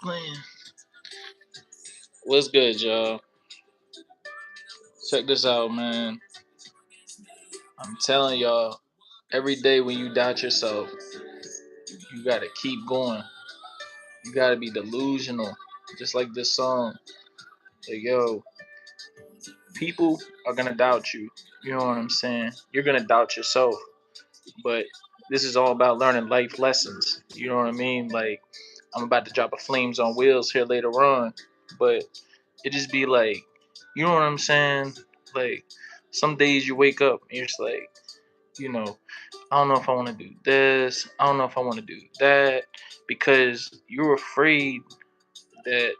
Playing. What's good, y'all? Check this out, man. I'm telling y'all, every day when you doubt yourself, you gotta keep going. You gotta be delusional. Just like this song. Like, yo, people are gonna doubt you. You know what I'm saying? You're gonna doubt yourself. But this is all about learning life lessons. You know what I mean? Like, I'm about to drop a Flames on Wheels here later on. But it just be like, you know what I'm saying? Like, some days you wake up and you're just like, you know, I don't know if I want to do this. I don't know if I want to do that because you're afraid that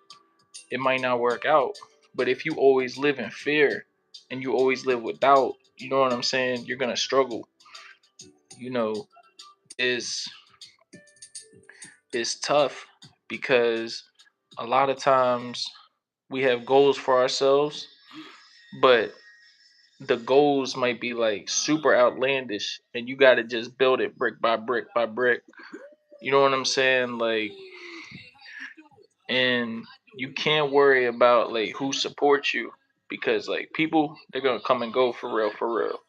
it might not work out. But if you always live in fear and you always live with doubt, you know what I'm saying? You're going to struggle. You know, is it's tough because a lot of times we have goals for ourselves, but the goals might be like super outlandish and you got to just build it brick by brick by brick. You know what I'm saying? Like, and you can't worry about like who supports you because like people they're going to come and go for real for real.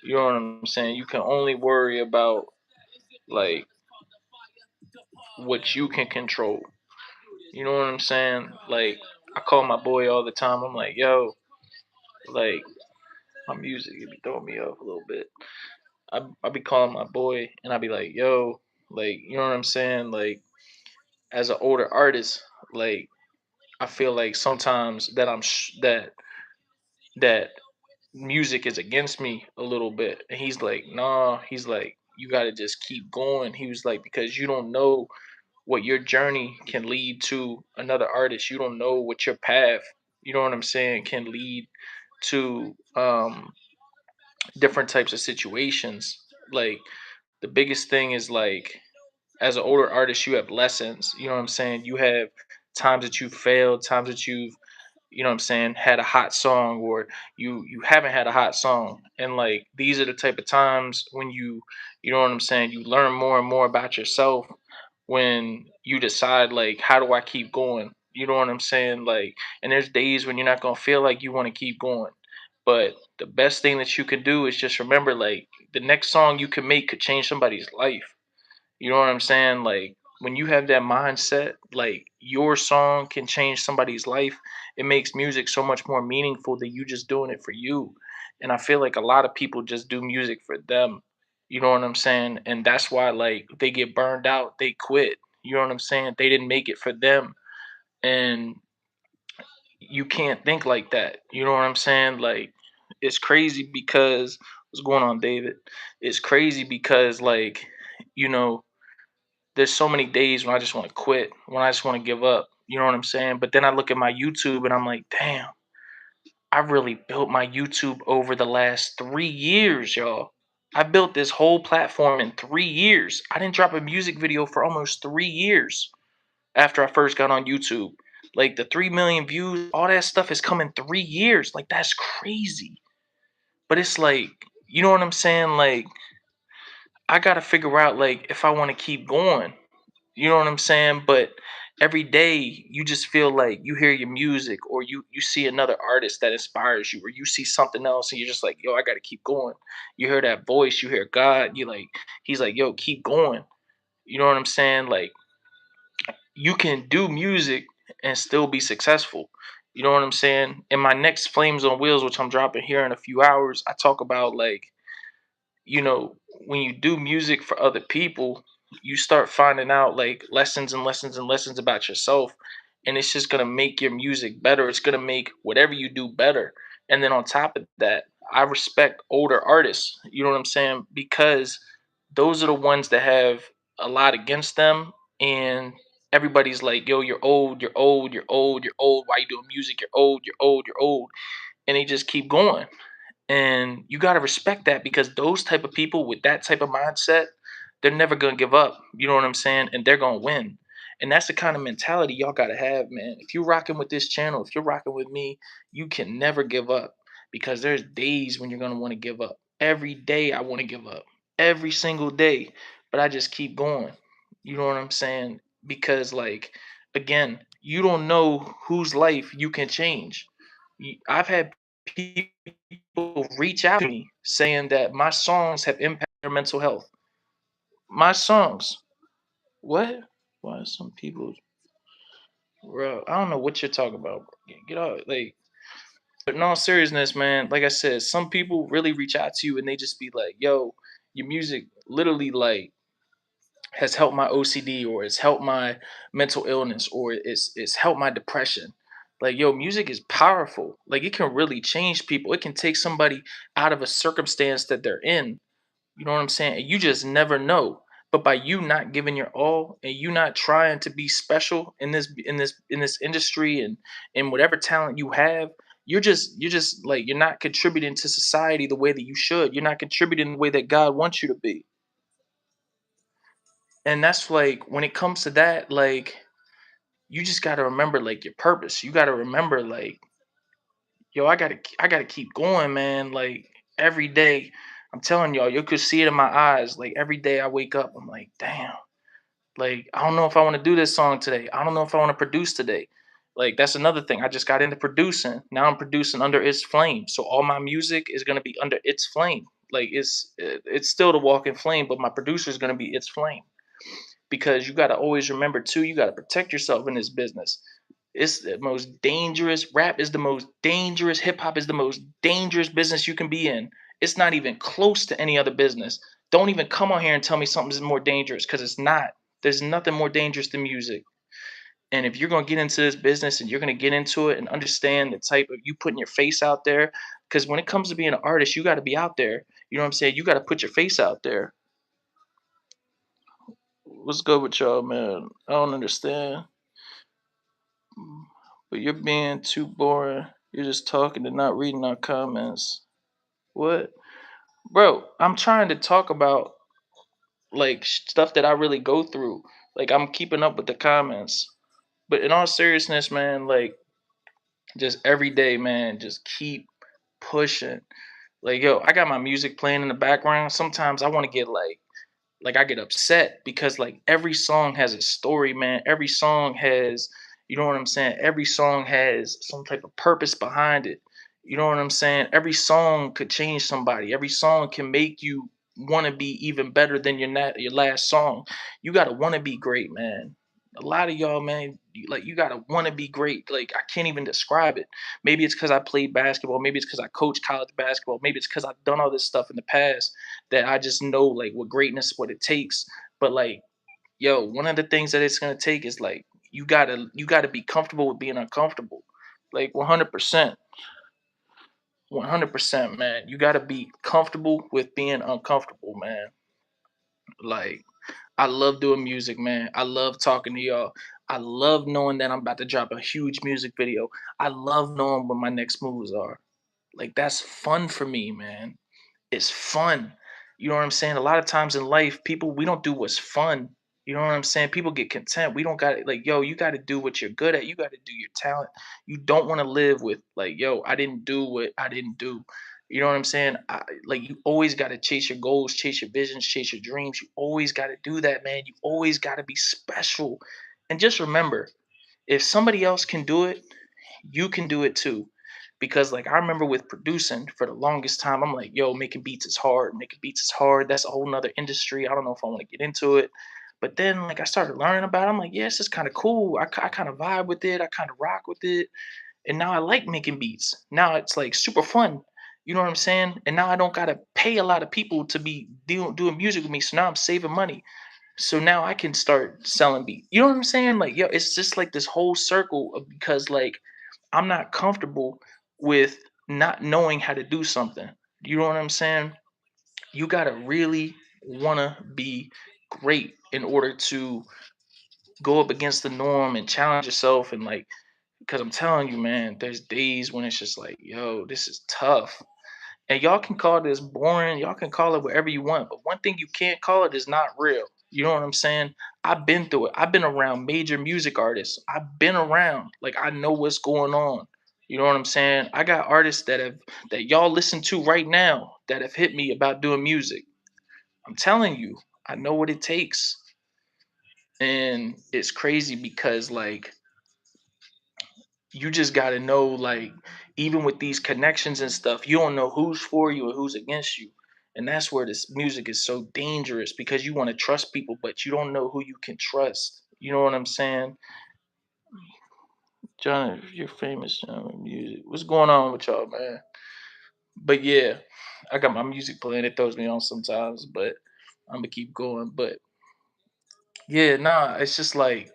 You know what I'm saying? You can only worry about like what you can control. You know what I'm saying? Like I call my boy all the time. I'm like, "Yo, like my music it be throwing me off a little bit." I be calling my boy and I be like, "Yo, like you know what I'm saying? Like as an older artist, like I feel like sometimes that that music is against me a little bit." And he's like, "Nah." He's like, "You got to just keep going." He was like, "Because you don't know what your journey can lead to another artist. You don't know what your path, you know what I'm saying, can lead to different types of situations. Like the biggest thing is like as an older artist, you have lessons. You know what I'm saying? You have times that you've failed, times that you've you know what I'm saying, had a hot song or you haven't had a hot song. And like these are the type of times when you know what I'm saying, you learn more and more about yourself when you decide like how do I keep going? You know what I'm saying? Like and there's days when you're not going to feel like you want to keep going. But the best thing that you can do is just remember like the next song you can make could change somebody's life. You know what I'm saying? Like when you have that mindset, like your song can change somebody's life, it makes music so much more meaningful than you just doing it for you. And I feel like a lot of people just do music for them. You know what I'm saying? And that's why like they get burned out, they quit. You know what I'm saying? They didn't make it for them. And you can't think like that. You know what I'm saying? Like it's crazy because what's going on, David? It's crazy because like, you know, there's so many days when I just want to quit, when I just want to give up. You know what I'm saying? But then I look at my YouTube and I'm like, damn, I really built my YouTube over the last 3 years, y'all. I built this whole platform in 3 years. I didn't drop a music video for almost 3 years after I first got on YouTube. Like the 3 million views, all that stuff has come in 3 years. Like that's crazy. But it's like, you know what I'm saying? Like, I got to figure out, like, if I want to keep going. You know what I'm saying? But every day you just feel like you hear your music or you see another artist that inspires you or you see something else and you're just like, yo, I gotta keep going. You hear that voice, you hear God, you like he's like, yo, keep going. You know what I'm saying? Like you can do music and still be successful. You know what I'm saying? In my next Flames on Wheels, which I'm dropping here in a few hours, I talk about like you know, when you do music for other people, you start finding out like lessons and lessons and lessons about yourself. And it's just gonna make your music better. It's gonna make whatever you do better. And then on top of that, I respect older artists. You know what I'm saying? Because those are the ones that have a lot against them. And everybody's like, yo, you're old, you're old, you're old, you're old. Why you doing music? You're old, you're old, you're old. And they just keep going and you got to respect that because those type of people with that type of mindset they're never going to give up, you know what I'm saying, and they're going to win. And that's the kind of mentality y'all got to have, man. If you're rocking with this channel, if you're rocking with me, you can never give up because there's days when you're going to want to give up. Every day I want to give up, every single day, but I just keep going. You know what I'm saying? Because like again, you don't know whose life you can change. I've had people reach out to me saying that my songs have impacted their mental health. My songs. What? Why some people, bro? I don't know what you're talking about. Bro. Get out, like. But in all seriousness, man, like I said, some people really reach out to you and they just be like, "Yo, your music literally like has helped my OCD, or it's helped my mental illness, or it's helped my depression." Like, yo, music is powerful. Like, it can really change people. It can take somebody out of a circumstance that they're in. You know what I'm saying? And you just never know. But by you not giving your all and you not trying to be special in this industry and in whatever talent you have, you're just like you're not contributing to society the way that you should. You're not contributing the way that God wants you to be. And that's like when it comes to that, like you just gotta remember like your purpose. You gotta remember like, yo, I gotta keep going, man. Like every day, I'm telling y'all, you could see it in my eyes. Like every day I wake up, I'm like, damn. Like I don't know if I want to do this song today. I don't know if I want to produce today. Like that's another thing. I just got into producing. Now I'm producing under its flame. So all my music is gonna be under its flame. Like it's still the walking flame, but my producer is gonna be its flame, because you got to always remember too, you got to protect yourself in this business. It's the most dangerous. Rap is the most dangerous. Hip hop is the most dangerous business you can be in. It's not even close to any other business. Don't even come on here and tell me something is more dangerous, because it's not. There's nothing more dangerous than music. And if you're going to get into this business and you're going to get into it and understand the type of you putting your face out there, because when it comes to being an artist, you got to be out there. You know what I'm saying? You got to put your face out there. What's good with y'all, man? I don't understand. But you're being too boring. You're just talking and not reading our comments. What? Bro, I'm trying to talk about like stuff that I really go through. Like I'm keeping up with the comments. But in all seriousness, man, like just every day, man, just keep pushing. Like yo, I got my music playing in the background. Sometimes I want to get like I get upset because like every song has a story, man. Every song has, you know what I'm saying? Every song has some type of purpose behind it. You know what I'm saying? Every song could change somebody. Every song can make you want to be even better than your last song. You got to want to be great, man. A lot of y'all, man, like you gotta want to be great. Like I can't even describe it. Maybe it's because I played basketball. Maybe it's because I coach college basketball. Maybe it's because I've done all this stuff in the past that I just know like what greatness, what it takes. But like, yo, one of the things that it's gonna take is like you gotta be comfortable with being uncomfortable. Like 100%, 100%, man. You gotta be comfortable with being uncomfortable, man. Like I love doing music, man. I love talking to y'all. I love knowing that I'm about to drop a huge music video. I love knowing what my next moves are. Like that's fun for me, man. It's fun. You know what I'm saying? A lot of times in life, people we don't do what's fun. You know what I'm saying? People get content. We don't got to like, yo, you got to do what you're good at. You got to do your talent. You don't want to live with like, yo, I didn't do what I didn't do. You know what I'm saying? Like you always got to chase your goals, chase your visions, chase your dreams. You always got to do that, man. You always got to be special. And just remember, if somebody else can do it, you can do it too. Because like I remember with producing for the longest time, I'm like, yo, making beats is hard. Making beats is hard. That's a whole nother industry. I don't know if I want to get into it. But then like I started learning about it. I'm like, yes, it's kind of cool. I kind of vibe with it. I kind of rock with it. And now I like making beats. Now it's like super fun. You know what I'm saying? And now I don't gotta pay a lot of people to be doing music with me. So now I'm saving money. So now I can start selling beats. You know what I'm saying? Like, yo, it's just like this whole circle of because like I'm not comfortable with not knowing how to do something. You know what I'm saying? You gotta really wanna be great in order to go up against the norm and challenge yourself and like because I'm telling you, man, there's days when it's just like, yo, this is tough. And y'all can call this boring, y'all can call it whatever you want, but one thing you can't call it is not real. You know what I'm saying? I've been through it. I've been around major music artists. I've been around. Like I know what's going on. You know what I'm saying? I got artists that y'all listen to right now that have hit me about doing music. I'm telling you, I know what it takes. And it's crazy because like you just got to know, like, even with these connections and stuff, you don't know who's for you and who's against you. And that's where this music is so dangerous, because you want to trust people but you don't know who you can trust. You know what I'm saying? John, you're famous, John, with music. What's going on with y'all, man? But yeah, I got my music playing. It throws me on sometimes, but I'm gonna keep going. But yeah, nah, it's just like,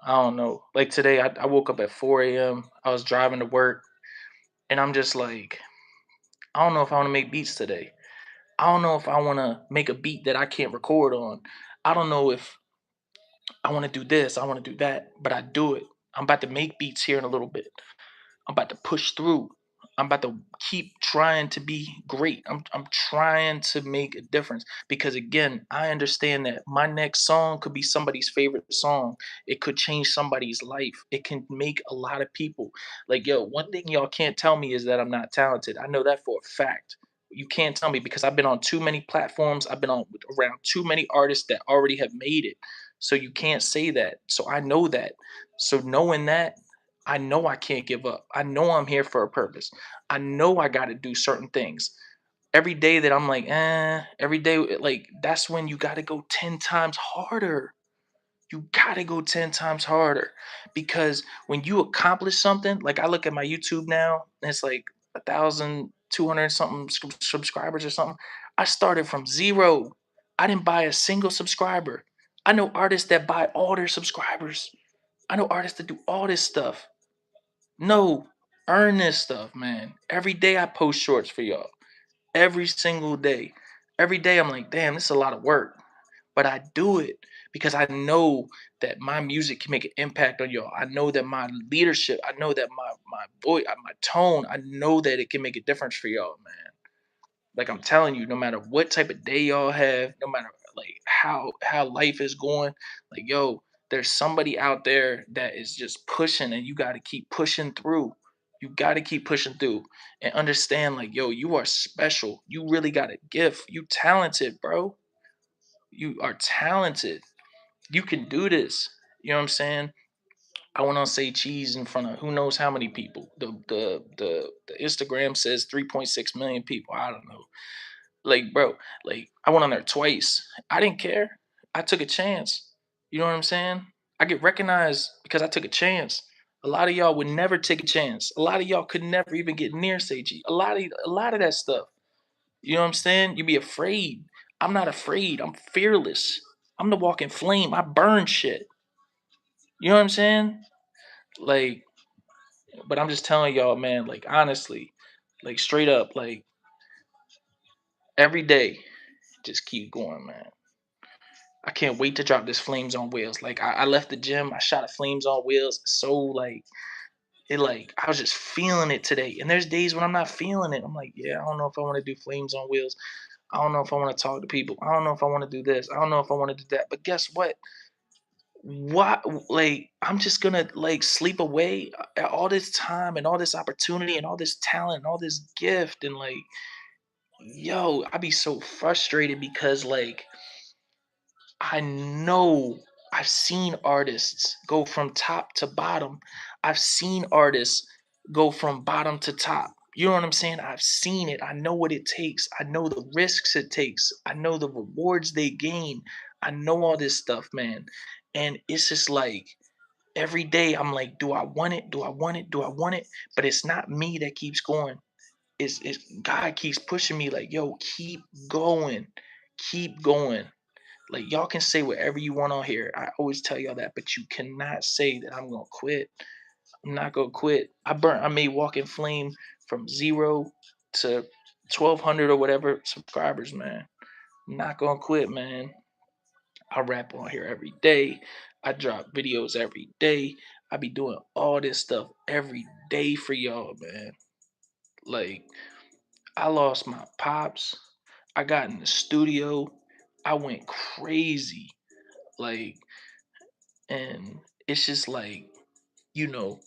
I don't know. Like today, I woke up at 4 a.m. I was driving to work, and I'm just like, I don't know if I want to make beats today. I don't know if I want to make a beat that I can't record on. I don't know if I want to do this. I want to do that, but I do it. I'm about to make beats here in a little bit. I'm about to push through. I'm about to keep trying to be great. I'm trying to make a difference, because again, I understand that my next song could be somebody's favorite song. It could change somebody's life. It can make a lot of people, like, yo, one thing y'all can't tell me is that I'm not talented. I know that for a fact. You can't tell me, because I've been on too many platforms. I've been on around too many artists that already have made it. So you can't say that. So I know that. So knowing that, I know I can't give up. I know I'm here for a purpose. I know I got to do certain things. Every day that I'm like, every day, like, that's when you got to go 10 times harder. You got to go 10 times harder, because when you accomplish something, like I look at my YouTube now, and it's like 1,200 something subscribers or something. I started from zero. I didn't buy a single subscriber. I know artists that buy all their subscribers. I know artists that do all this stuff. No, earn this stuff, man. Every day I post shorts for y'all. Every single day. Every day I'm like, damn, this is a lot of work. But I do it because I know that my music can make an impact on y'all. I know that my leadership, I know that my voice, my tone, I know that it can make a difference for y'all, man. Like I'm telling you, no matter what type of day y'all have, no matter like how life is going, like, yo, there's somebody out there that is just pushing, and you got to keep pushing through. You got to keep pushing through and understand, like, yo, you are special. You really got a gift. You talented, bro. You are talented. You can do this. You know what I'm saying? I went on Say Cheese in front of who knows how many people. The Instagram says 3.6 million people. I don't know. Like, bro, like I went on there twice. I didn't care. I took a chance. You know what I'm saying? I get recognized because I took a chance. A lot of y'all would never take a chance. A lot of y'all could never even get near Seiji. A lot of that stuff. You know what I'm saying? You be afraid. I'm not afraid. I'm fearless. I'm the walking flame. I burn shit. You know what I'm saying? Like, but I'm just telling y'all, man, like honestly, like straight up, like every day, just keep going, man. I can't wait to drop this Flames on Wheels. Like I left the gym, I shot a Flames on Wheels. So like it, like I was just feeling it today. And there's days when I'm not feeling it. I'm like, yeah, I don't know if I want to do Flames on Wheels. I don't know if I want to talk to people. I don't know if I want to do this. I don't know if I want to do that. But guess what? What, like I'm just gonna like sleep away all this time and all this opportunity and all this talent and all this gift, and like, yo, I be so frustrated because like I know I've seen artists go from top to bottom. I've seen artists go from bottom to top. You know what I'm saying? I've seen it. I know what it takes. I know the risks it takes. I know the rewards they gain. I know all this stuff, man. And it's just like every day I'm like, do I want it? Do I want it? Do I want it? But it's not me that keeps going. It's God keeps pushing me like, yo, keep going. Keep going. Like y'all can say whatever you want on here. I always tell y'all that, but you cannot say that I'm gonna quit. I'm not gonna quit. I made Walking Flame from 0 to 1,200 or whatever subscribers, man. I'm not gonna quit, man. I rap on here every day. I drop videos every day. I be doing all this stuff every day for y'all, man. Like I lost my pops. I got in the studio. I went crazy. Like, and it's just like, you know,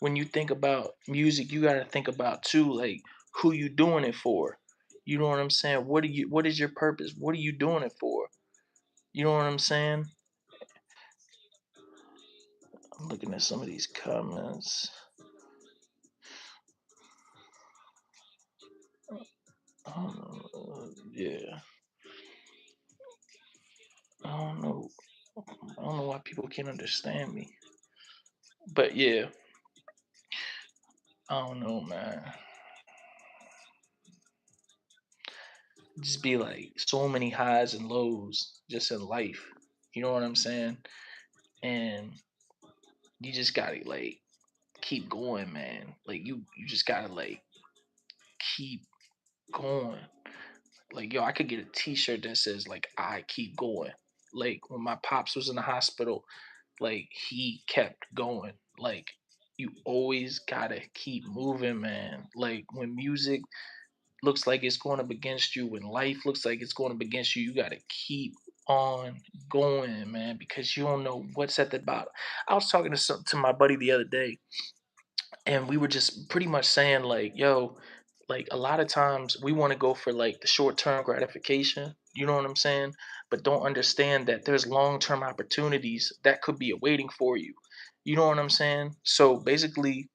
when you think about music, you got to think about too, like who you doing it for. You know what I'm saying? What is your purpose? What are you doing it for? You know what I'm saying? I'm looking at some of these comments. Yeah, I don't know. I don't know why people can't understand me. But yeah, I don't know, man. Just be like so many highs and lows just in life. You know what I'm saying? And you just gotta like keep going, man. Like you just gotta like keep going. Like yo, I could get a T-shirt that says like I keep going. Like when my pops was in the hospital, like he kept going. Like you always gotta keep moving, man. Like when music looks like it's going up against you, when life looks like it's going up against you, you gotta keep on going, man, because you don't know what's at the bottom. I was talking to my buddy the other day, and we were just pretty much saying like, yo, like a lot of times we want to go for like the short term gratification. You know what I'm saying? But don't understand that there's long term opportunities that could be awaiting for you. You know what I'm saying? So basically,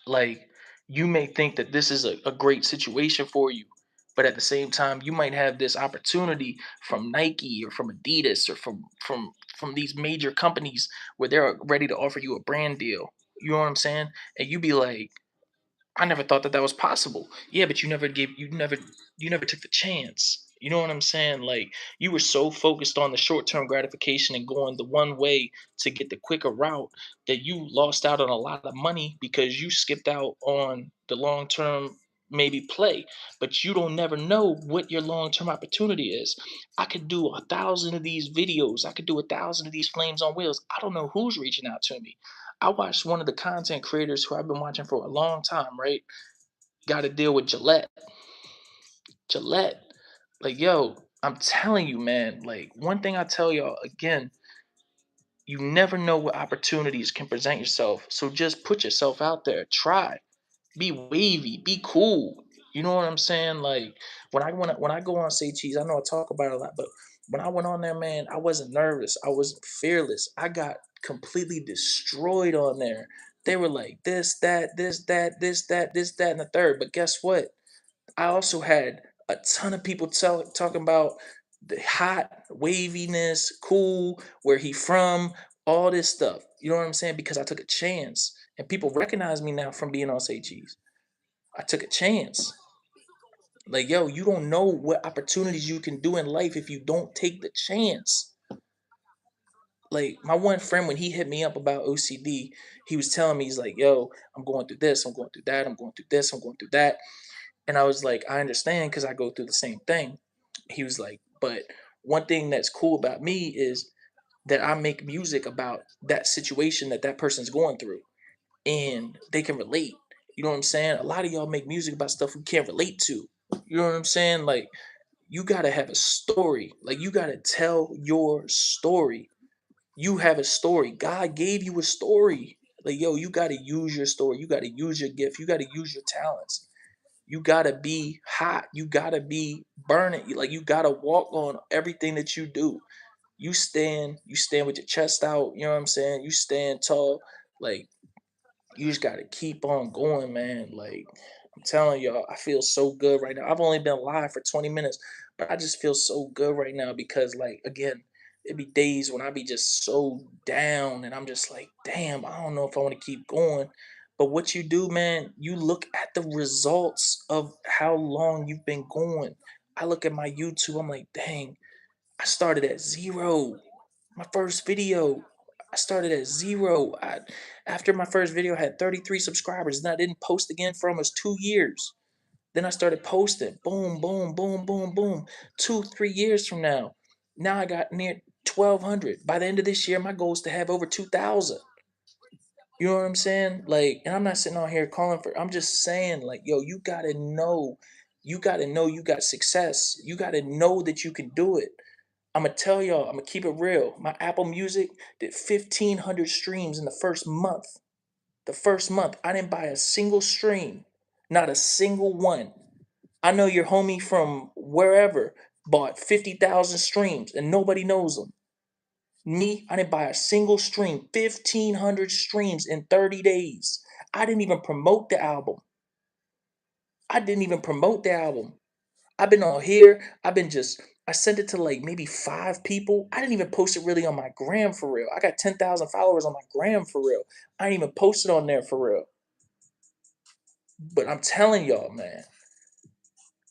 like you may think that this is a great situation for you, but at the same time you might have this opportunity from Nike or from Adidas or from these major companies where they're ready to offer you a brand deal. You know what I'm saying? And you be like, I never thought that that was possible. Yeah, but you never took the chance. You know what I'm saying? Like you were so focused on the short-term gratification and going the one way to get the quicker route that you lost out on a lot of money because you skipped out on the long-term maybe play. But you don't never know what your long-term opportunity is. I could do 1,000 of these videos. I could do 1,000 of these flames on wheels. I don't know who's reaching out to me. I watched one of the content creators who I've been watching for a long time, right? Got to deal with Gillette. Gillette. Like, yo, I'm telling you, man, like, one thing I tell y'all again, you never know what opportunities can present yourself. So just put yourself out there. Try. Be wavy. Be cool. You know what I'm saying? Like when I go on Say Cheese, I know I talk about it a lot, but when I went on there, man, I wasn't nervous. I wasn't fearless. I got completely destroyed on there. They were like this, that, this, that, this, that, this, that, and the third. But guess what? I also had a ton of people talking about the hot waviness, cool, where he from, all this stuff. You know what I'm saying? Because I took a chance, and people recognize me now from being on Say Cheese. I took a chance. Like, yo, you don't know what opportunities you can do in life if you don't take the chance. Like my one friend, when he hit me up about OCD, he was telling me, he's like, yo, I'm going through this, I'm going through that, I'm going through this, I'm going through that. And I was like, I understand because I go through the same thing. He was like, but one thing that's cool about me is that I make music about that situation that that person's going through and they can relate. You know what I'm saying? A lot of y'all make music about stuff we can't relate to. You know what I'm saying? Like, you got to have a story. Like, you got to tell your story. You have a story. God gave you a story. Like, yo, you got to use your story. You got to use your gift. You got to use your talents. You gotta be hot. You gotta be burning. Like you gotta walk on everything that you do. You stand with your chest out. You know what I'm saying? You stand tall. Like you just gotta keep on going, man. Like I'm telling y'all, I feel so good right now. I've only been live for 20 minutes, but I just feel so good right now because, like, again, it be days when I be just so down and I'm just like, damn, I don't know if I want to keep going. But what you do, man, you look at the results of how long you've been going. I look at my YouTube, I'm like, dang, I started at zero. My first video, I started at zero. After my first video, I had 33 subscribers, and I didn't post again for almost 2 years. Then I started posting. Boom, boom, boom, boom, boom. 2, 3 years from now I got near 1,200. By the end of this year, my goal is to have over 2,000. You know what I'm saying? Like, and I'm not sitting on here calling for. I'm just saying, like, yo, you gotta know. You gotta know you got success. You gotta know that you can do it. Imma tell y'all, Imma keep it real. My Apple Music did 1,500 streams in the first month. The first month, I didn't buy a single stream, not a single one. I know your homie from wherever bought 50,000 streams and nobody knows him. Me, I didn't buy a single stream, 1,500 streams in 30 days. I didn't even promote the album. I didn't even promote the album. I've been on here. I sent it to like maybe 5 people. I didn't even post it really on my gram for real. I got 10,000 followers on my gram for real. I didn't even post it on there for real. But I'm telling y'all, man,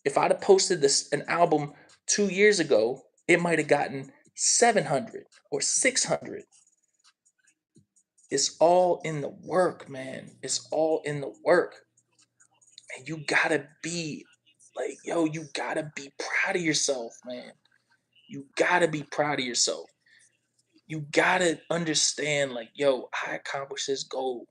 if I'd have posted an album 2 years ago, it might have gotten 700 or 600. It's all in the work, man. It's all in the work. And you gotta be like, yo, you gotta be proud of yourself, man. You gotta be proud of yourself. You gotta understand, like, yo, I accomplished this goal.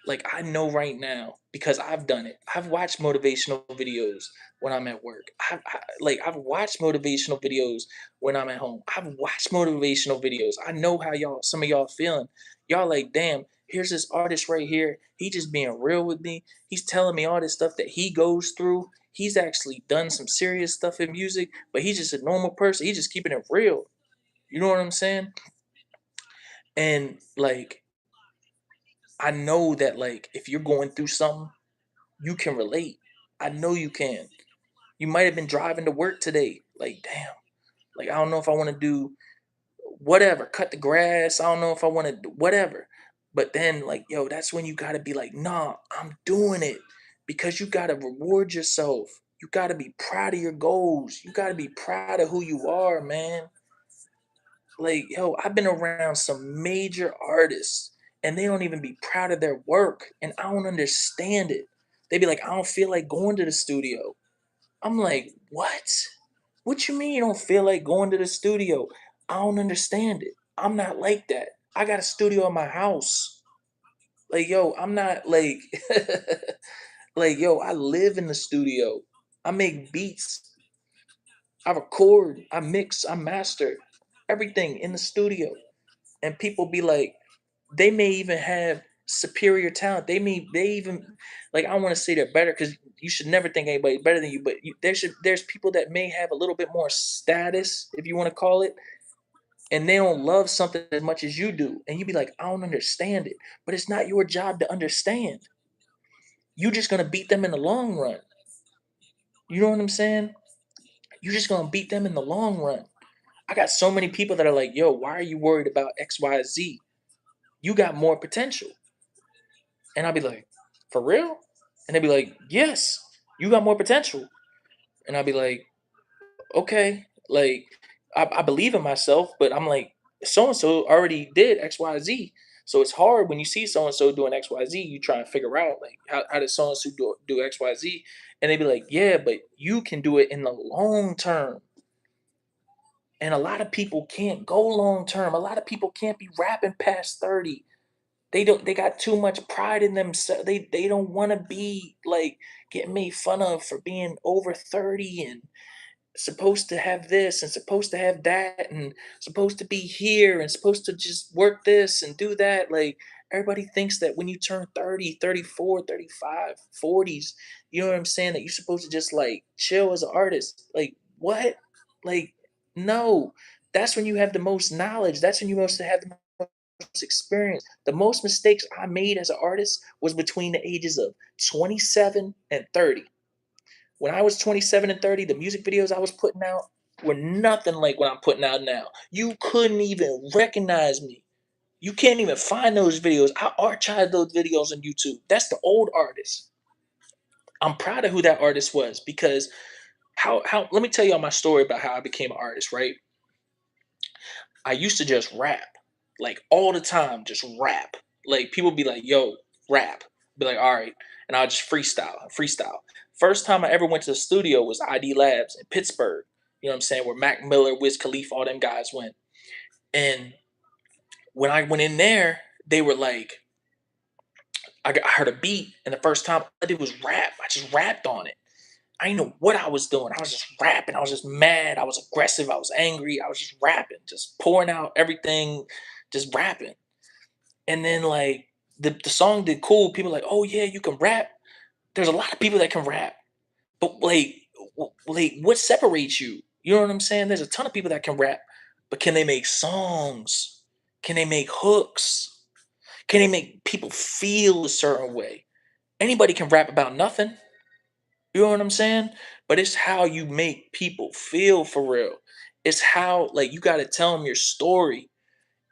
Like, I know right now because I've done it. I've watched motivational videos when I'm at work. I've watched motivational videos when I'm at home. I've watched motivational videos. I know how some of y'all feeling. Y'all like, damn, here's this artist right here. He just being real with me. He's telling me all this stuff that he goes through. He's actually done some serious stuff in music, but he's just a normal person. He's just keeping it real. You know what I'm saying? And like, I know that like if you're going through something, you can relate. I know you can. You might have been driving to work today. Like, damn. Like, I don't know if I want to do whatever, cut the grass. I don't know if I want to do whatever. But then, like, yo, that's when you got to be like, nah, I'm doing it because you got to reward yourself. You got to be proud of your goals. You got to be proud of who you are, man. Like, yo, I've been around some major artists and they don't even be proud of their work. And I don't understand it. They be like, I don't feel like going to the studio. I'm like, what? What you mean you don't feel like going to the studio? I don't understand it. I'm not like that. I got a studio in my house. Like, yo, I'm not like, like, yo, I live in the studio. I make beats. I record. I mix. I master everything in the studio. And people be like, they may even have superior talent. They even like, I don't want to say they're better because you should never think anybody better than you. But there's people that may have a little bit more status, if you want to call it, and they don't love something as much as you do. And you be like, I don't understand it. But it's not your job to understand. You're just gonna beat them in the long run. You know what I'm saying? You're just gonna beat them in the long run. I got so many people that are like, yo, why are you worried about XYZ? You got more potential. And I'll be like, for real? And they'd be like, yes, you got more potential. And I'll be like, okay, like, I believe in myself, but I'm like, so and so already did XYZ. So it's hard when you see so and so doing XYZ, you try and figure out, like, how did so and so do XYZ? And they'd be like, yeah, but you can do it in the long term. And a lot of people can't go long term. A lot of people can't be rapping past 30. They got too much pride in themselves. They don't want to be like getting made fun of for being over 30 and supposed to have this and supposed to have that and supposed to be here and supposed to just work this and do that. Like, everybody thinks that when you turn 30, 34, 35, 40s, you know what I'm saying, that you're supposed to just like chill as an artist. Like, what? Like, no. That's when you have the most knowledge. That's when you most have the most experience. The most mistakes I made as an artist was between the ages of 27 and 30. When I was 27 and 30, the music videos I was putting out were nothing like what I'm putting out now. You couldn't even recognize me. You can't even find those videos. I archived those videos on YouTube. That's the old artist. I'm proud of who that artist was because how let me tell y'all my story about how I became an artist, right? I used to just rap, like all the time, just rap. Like, people be like, "Yo, rap." Be like, "All right," and I'll just freestyle. First time I ever went to the studio was ID Labs in Pittsburgh. You know what I'm saying? Where Mac Miller, Wiz Khalifa, all them guys went. And when I went in there, they were like, I heard a beat, and the first time I did was rap. I just rapped on it. I didn't know what I was doing. I was just rapping. I was just mad. I was aggressive. I was angry. I was just rapping, just pouring out everything, just rapping. And then like the song did cool. People like, oh yeah, you can rap. There's a lot of people that can rap, but like, like what separates you? You know what I'm saying? There's a ton of people that can rap, But can they make songs? Can they make hooks? Can they make people feel a certain way? Anybody can rap about nothing. You know what I'm saying? But it's how you make people feel for real. It's how, like, you got to tell them your story.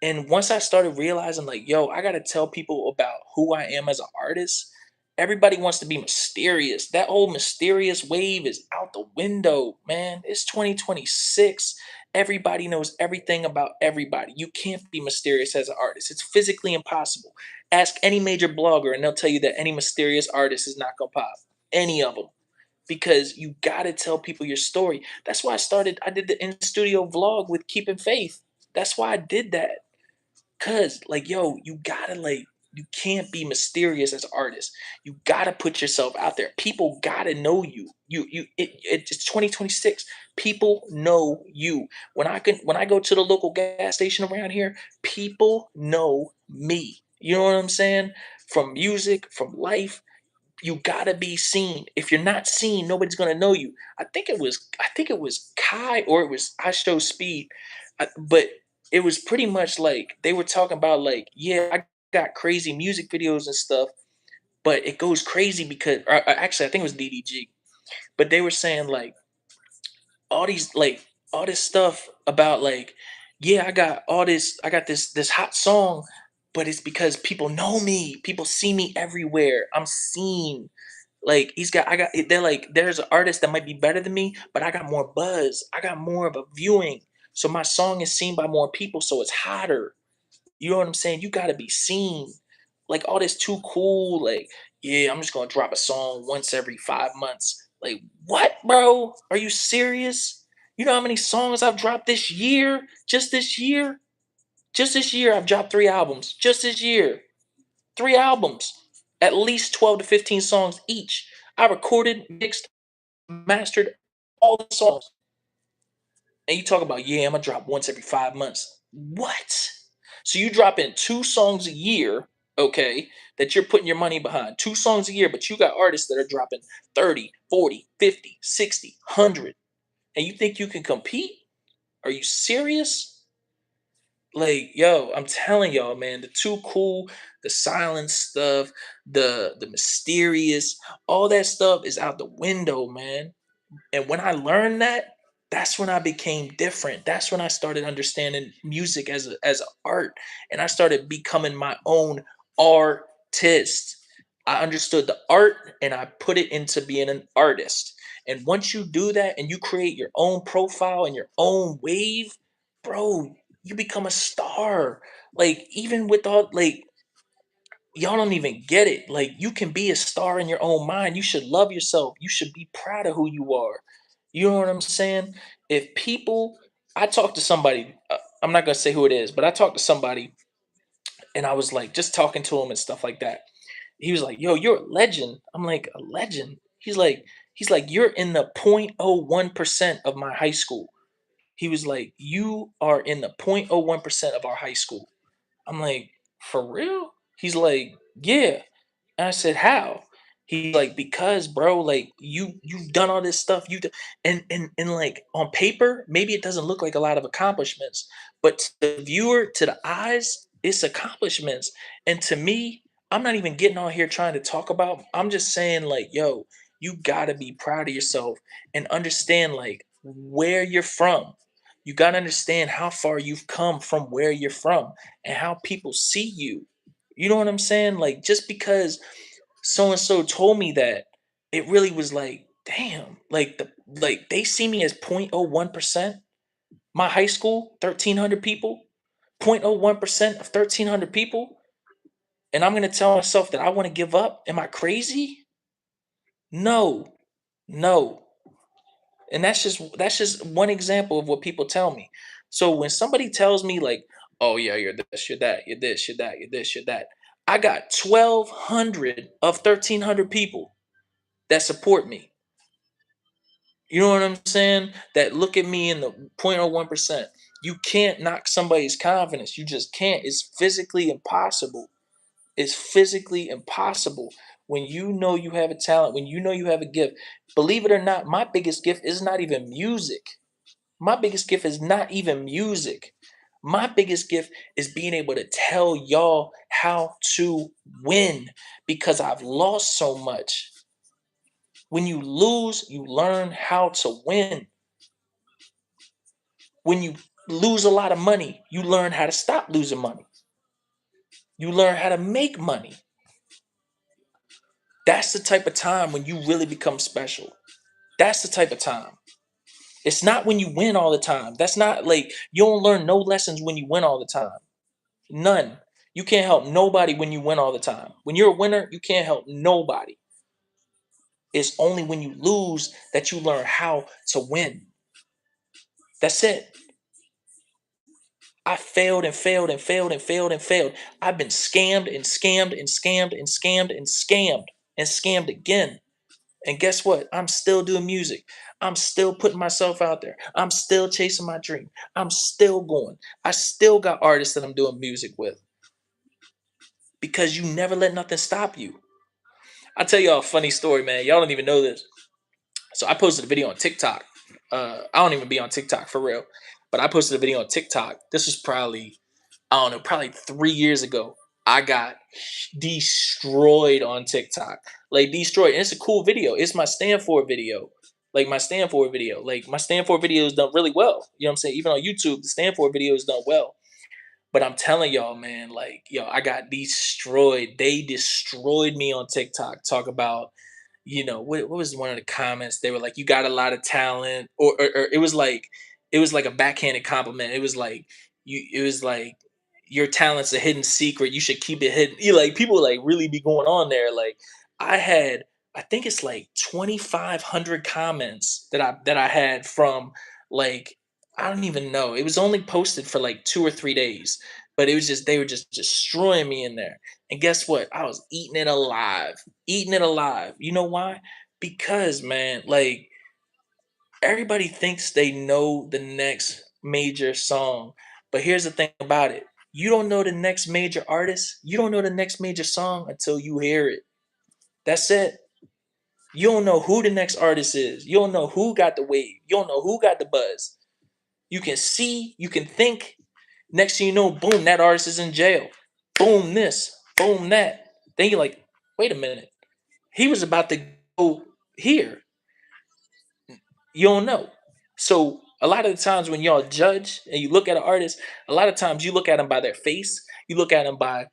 And once I started realizing, like, yo, I gotta tell people about who I am as an artist, everybody wants to be mysterious. That whole mysterious wave is out the window, man. It's 2026. Everybody knows everything about everybody. You can't be mysterious as an artist. It's physically impossible. Ask any major blogger, and they'll tell you that any mysterious artist is not gonna pop. Any of them. Because you gotta tell people your story. That's why I did the in studio vlog with Keeping Faith. That's why I did that. Cause like, yo, you gotta like, you can't be mysterious as an artist. You gotta put yourself out there. People gotta know you. It's 2026. People know you. When I go to the local gas station around here, people know me. You know what I'm saying? From music, from life, you gotta be seen. If you're not seen, nobody's gonna know you. I think it was Kai or it was I Show Speed, but it was pretty much like they were talking about like, yeah, I got crazy music videos and stuff, but it goes crazy because actually I think it was DDG, but they were saying like all these like all this stuff about like, yeah, I got this hot song, but it's because people know me, people see me everywhere, I'm seen. Like they're like, there's an artist that might be better than me, but I got more buzz, I got more of a viewing, so my song is seen by more people, so it's hotter. You know what I'm saying? You got to be seen. Like all this too cool. Like, yeah, I'm just gonna drop a song once every 5 months. Like, what, bro? Are you serious? You know how many songs I've dropped this year? Just this year? Just this year, I've dropped 3 albums. Just this year, 3 albums, at least 12 to 15 songs each. I recorded, mixed, mastered all the songs. And you talk about, yeah, I'm gonna drop once every 5 months. What? So you drop in 2 songs a year, okay, that you're putting your money behind. 2 songs a year, but you got artists that are dropping 30, 40, 50, 60, 100. And you think you can compete? Are you serious? Like, yo, I'm telling y'all, man, the too cool, the silent stuff, the mysterious, all that stuff is out the window, man. And when I learned that, that's when I became different. That's when I started understanding music as a art, and I started becoming my own artist. I understood the art and I put it into being an artist. And once you do that and you create your own profile and your own wave, bro, you become a star. Like even with all like y'all don't even get it. Like you can be a star in your own mind. You should love yourself. You should be proud of who you are. You know what I'm saying? If people, I talked to somebody, I'm not gonna say who it is, but I talked to somebody, and I was like just talking to him and stuff like that. He was like, "Yo, you're a legend." I'm like, "A legend?" He's like, "You're in the 0.01% of my high school." He was like, "You are in the 0.01% of our high school." I'm like, "For real?" He's like, "Yeah." And I said, "How?" He's like, "Because, bro, like you've done all this stuff. And like on paper, maybe it doesn't look like a lot of accomplishments, but to the viewer, to the eyes, it's accomplishments. And to me, I'm not even getting on here trying to talk about. I'm just saying, like, yo, you gotta be proud of yourself and understand like where you're from. You gotta understand how far you've come from where you're from and how people see you. You know what I'm saying? Like just because so and so told me that, it really was like, damn, like they see me as 0.01%. My high school, 1,300 people, 0.01% of 1,300 people, and I'm gonna tell myself that I want to give up. Am I crazy? No, no. And that's just one example of what people tell me. So when somebody tells me like, "Oh yeah, you're this, you're that, you're this, you're that, you're this, you're that," I got 1,200 of 1,300 people that support me. You know what I'm saying? That look at me in the 0.01%. You can't knock somebody's confidence. You just can't. It's physically impossible. It's physically impossible. When you know you have a talent, when you know you have a gift, believe it or not, my biggest gift is not even music. My biggest gift is not even music. My biggest gift is being able to tell y'all how to win because I've lost so much. When you lose, you learn how to win. When you lose a lot of money, you learn how to stop losing money. You learn how to make money. That's the type of time when you really become special. That's the type of time. It's not when you win all the time. That's not like you don't learn no lessons when you win all the time. None. You can't help nobody when you win all the time. When you're a winner, you can't help nobody. It's only when you lose that you learn how to win. That's it. I failed and failed and failed and failed and failed. I've been scammed and scammed and scammed and scammed and scammed and scammed again. And guess what? I'm still doing music. I'm still putting myself out there. I'm still chasing my dream. I'm still going. I still got artists that I'm doing music with because you never let nothing stop you. I'll tell y'all a funny story, man. Y'all don't even know this. So I posted a video on TikTok. I don't even be on TikTok for real, but I posted a video on TikTok. This was probably, I don't know, probably 3 years ago. I got destroyed on TikTok. Like destroyed. And it's a cool video. It's my Stanford video. Like my Stanford video. Like my Stanford video is done really well. You know what I'm saying? Even on YouTube, the Stanford video is done well. But I'm telling y'all, man, like, yo, I got destroyed. They destroyed me on TikTok. Talk about, what was one of the comments? They were like, "You got a lot of talent," or it was like a backhanded compliment. It was like your talent's a hidden secret. You should keep it hidden. Like people like really be going on there. Like I had, I think it's like 2,500 comments that I had from like I don't even know. It was only posted for like 2 or 3 days, but it was just they were just destroying me in there. And guess what? I was eating it alive, eating it alive. You know why? Because man, like everybody thinks they know the next major song, but here's the thing about it: you don't know the next major artist. You don't know the next major song until you hear it. That's it. You don't know who the next artist is. You don't know who got the wave. You don't know who got the buzz. You can see, you can think. Next thing you know, boom, that artist is in jail. Boom, this, boom, that. Then you're like, wait a minute. He was about to go here. You don't know. So a lot of the times when y'all judge and you look at an artist, a lot of times you look at them by their face, you look at them by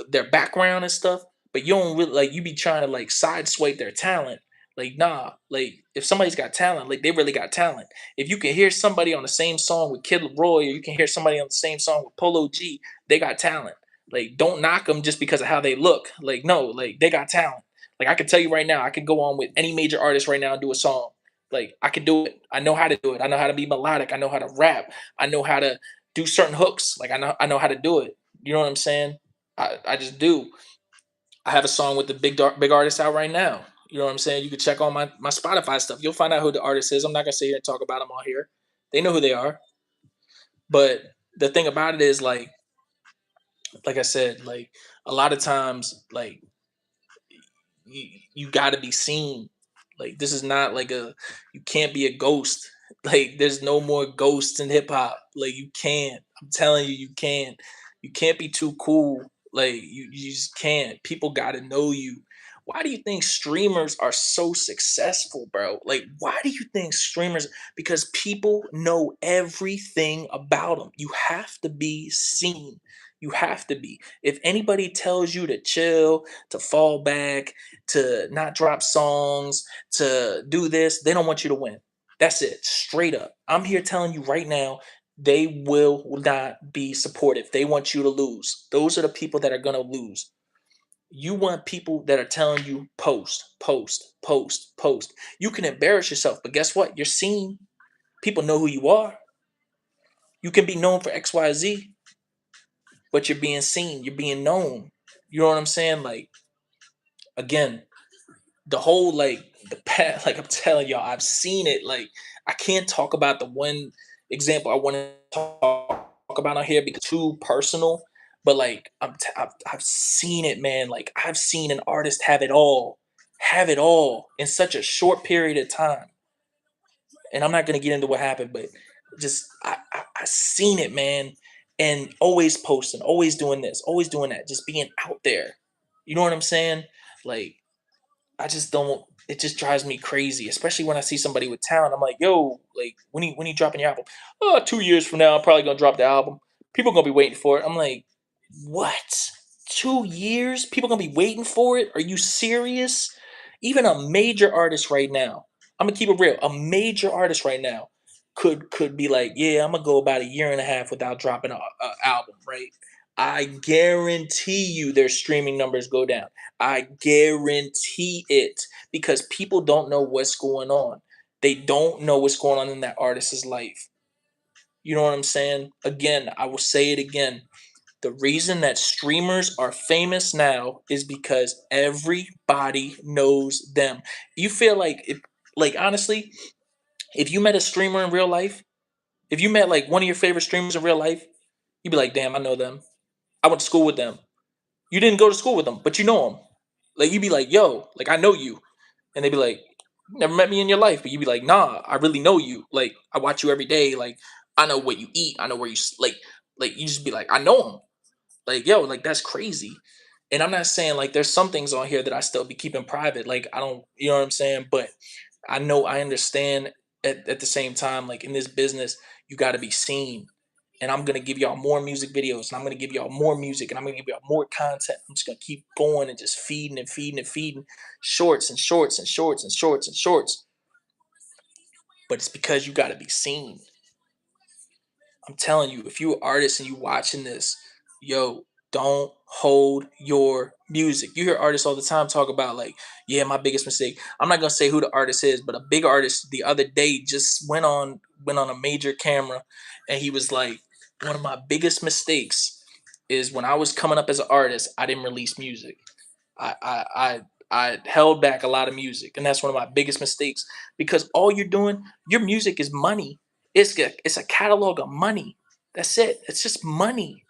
their background and stuff, but you don't really like you be trying to like sideswipe their talent. Like nah, like if somebody's got talent, like they really got talent. If you can hear somebody on the same song with Kid Leroy, or you can hear somebody on the same song with Polo G, they got talent. Like don't knock them just because of how they look. Like no, like they got talent. Like I can tell you right now, I could go on with any major artist right now and do a song. Like I can do it. I know how to do it. I know how to be melodic. I know how to rap. I know how to do certain hooks. Like I know how to do it. You know what I'm saying? I just do. I have a song with the big artist out right now. You know what I'm saying? You can check on my Spotify stuff. You'll find out who the artist is. I'm not gonna sit here and talk about them all here. They know who they are. But the thing about it is like I said, like a lot of times, like you got to be seen. Like this is not like you can't be a ghost. Like there's no more ghosts in hip hop. Like you can't. I'm telling you, you can't. You can't be too cool. Like you just can't. People got to know you. Why do you think streamers are so successful, bro? Like why do you think streamers? Because people know everything about them. You have to be seen. You have to be. If anybody tells you to chill, to fall back, to not drop songs, to do this. They don't want you to win. That's it. Straight up. I'm here telling you right now, they will not be supportive. They want you to lose. Those are the people that are going to lose. You want people that are telling you post, post, post, post. You can embarrass yourself, but guess what? You're seen. People know who you are. You can be known for XYZ, but you're being seen. You're being known. You know what I'm saying? Like, again, the whole like the past, like I'm telling y'all, I've seen it. Like I can't talk about the one example I want to talk about on here because it's too personal. But like I've seen it, man. Like I've seen an artist have it all in such a short period of time. And I'm not gonna get into what happened, but Just I seen it, man, and always posting, always doing this, always doing that, just being out there. You know what I'm saying? Like I just don't. It just drives me crazy, especially when I see somebody with talent. I'm like, yo, like when you dropping your album? Oh, 2 years from now, I'm probably gonna drop the album. People gonna be waiting for it. I'm like, what? 2 years? People gonna be waiting for it? Are you serious? Even a major artist right now. I'm gonna keep it real. A major artist right now could be like, yeah, I'm gonna go about a year and a half without dropping a album, right? I guarantee you their streaming numbers go down. I guarantee it because people don't know what's going on. They don't know what's going on in that artist's life. You know what I'm saying? Again, I will say it again. The reason that streamers are famous now is because everybody knows them. You feel like if like honestly, if you met a streamer in real life, if you met like one of your favorite streamers in real life, you'd be like, "Damn, I know them. I went to school with them." You didn't go to school with them, but you know them. Like you'd be like, "Yo, like I know you." And they'd be like, "Never met me in your life." But you'd be like, "Nah, I really know you. Like I watch you every day. Like I know what you eat. I know where like you just be like, I know him. Like, yo, like that's crazy. And I'm not saying like there's some things on here that I still be keeping private. Like I don't, you know what I'm saying? But I know I understand at the same time, like in this business, you got to be seen. And I'm gonna give y'all more music videos, and I'm gonna give y'all more music, and I'm gonna give y'all more content. I'm just gonna keep going and just feeding and feeding and feeding shorts and shorts and shorts and shorts and shorts. But it's because you got to be seen. I'm telling you, if you're an artist and you watching this, yo, don't hold your music. You hear artists all the time talk about like, yeah, my biggest mistake. I'm not gonna say who the artist is, but a big artist the other day just went on a major camera, and he was like, one of my biggest mistakes is when I was coming up as an artist, I didn't release music. I held back a lot of music, and that's one of my biggest mistakes because all you're doing, your music is money. It's a catalog of money. That's it. It's just money,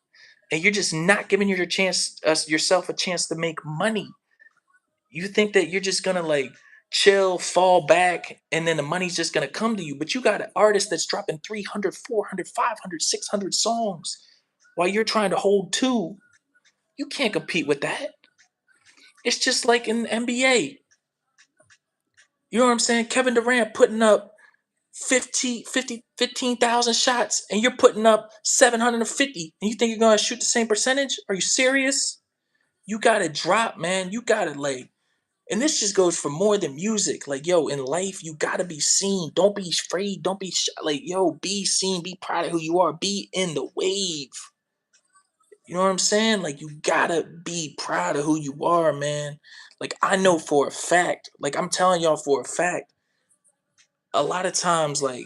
and you're just not giving your chance yourself a chance to make money. You think that you're just gonna like chill, fall back, and then the money's just gonna come to you. But you got an artist that's dropping 300, 400, 500, 600 songs while you're trying to hold two. You can't compete with that. It's just like in the NBA. You know what I'm saying? Kevin Durant putting up 15,000 shots and you're putting up 750 and you think you're going to shoot the same percentage? Are you serious? You got to drop, man. You got to like, and this just goes for more than music. Like, yo, in life, you got to be seen. Don't be afraid. Don't be like, yo, be seen. Be proud of who you are. Be in the wave. You know what I'm saying? Like, you got to be proud of who you are, man. Like, I know for a fact, like, I'm telling y'all for a fact, a lot of times, like,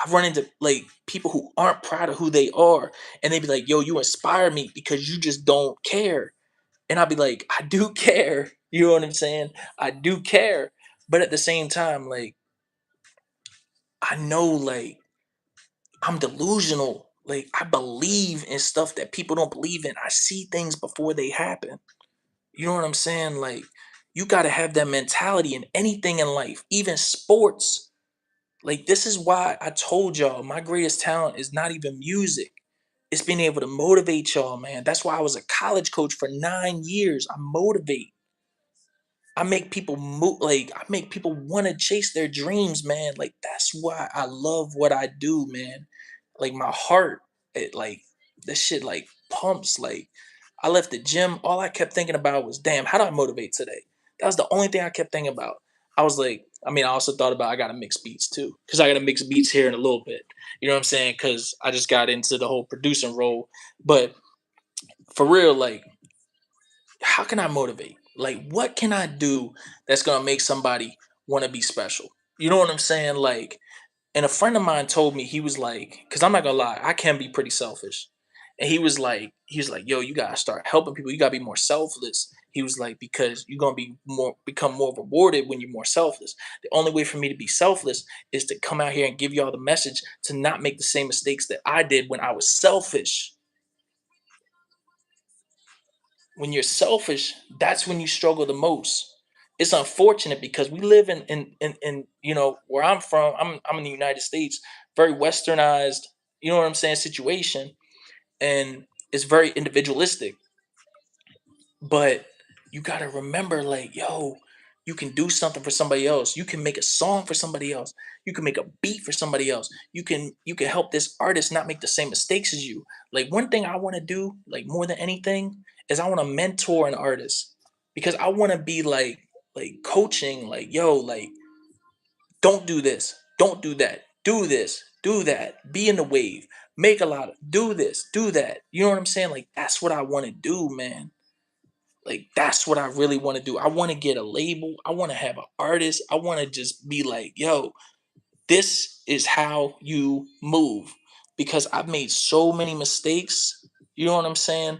I've run into like people who aren't proud of who they are, and they be like, "Yo, you inspire me because you just don't care." And I'll be like, "I do care." You know what I'm saying? I do care, but at the same time, like I know, like I'm delusional. Like I believe in stuff that people don't believe in. I see things before they happen. You know what I'm saying? Like you got to have that mentality in anything in life, even sports. Like this is why I told y'all my greatest talent is not even music. It's being able to motivate y'all, man. That's why I was a college coach for 9 years. I motivate. I make people move. Like I make people want to chase their dreams, man. Like that's why I love what I do, man. Like my heart, it like this shit like pumps. Like I left the gym. All I kept thinking about was, damn, how do I motivate today? That was the only thing I kept thinking about. I was like, I mean, I also thought about I gotta mix beats too, because I gotta mix beats here in a little bit. You know what I'm saying? Because I just got into the whole producing role. But for real, like, how can I motivate? Like, what can I do that's gonna make somebody want to be special? You know what I'm saying? Like, and a friend of mine told me he was like, because I'm not gonna lie, I can be pretty selfish. And he was like, yo, you gotta start helping people. You gotta be more selfless. He was like, because you're gonna become more rewarded when you're more selfless. The only way for me to be selfless is to come out here and give y'all the message to not make the same mistakes that I did when I was selfish. When you're selfish, that's when you struggle the most. it's unfortunate because we live in where I'm from. I'm in the United States, very westernized. You know what I'm saying? Situation, and it's very individualistic. But you got to remember, like, yo, you can do something for somebody else. You can make a song for somebody else. You can make a beat for somebody else. You can help this artist not make the same mistakes as you. Like, one thing I want to do, like, more than anything, is I want to mentor an artist, because I want to be like coaching, like, yo, like, don't do this, don't do that, do this, do that, be in the wave, make a lot of, do this, do that. You know what I'm saying? Like, that's what I want to do, man. Like, that's what I really want to do. I want to get a label. I want to have an artist. I want to just be like, yo, this is how you move. Because I've made so many mistakes. You know what I'm saying?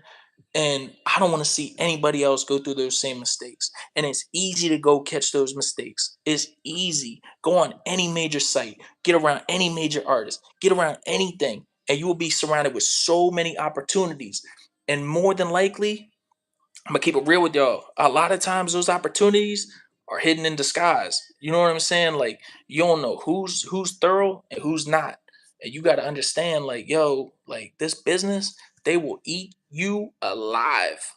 And I don't want to see anybody else go through those same mistakes. And it's easy to go catch those mistakes. It's easy. Go on any major site, get around any major artist, get around anything, and you will be surrounded with so many opportunities. And more than likely, I'm gonna keep it real with y'all. A lot of times those opportunities are hidden in disguise. You know what I'm saying? Like, you don't know who's thorough and who's not. And you gotta understand, like, yo, like, this business, they will eat you alive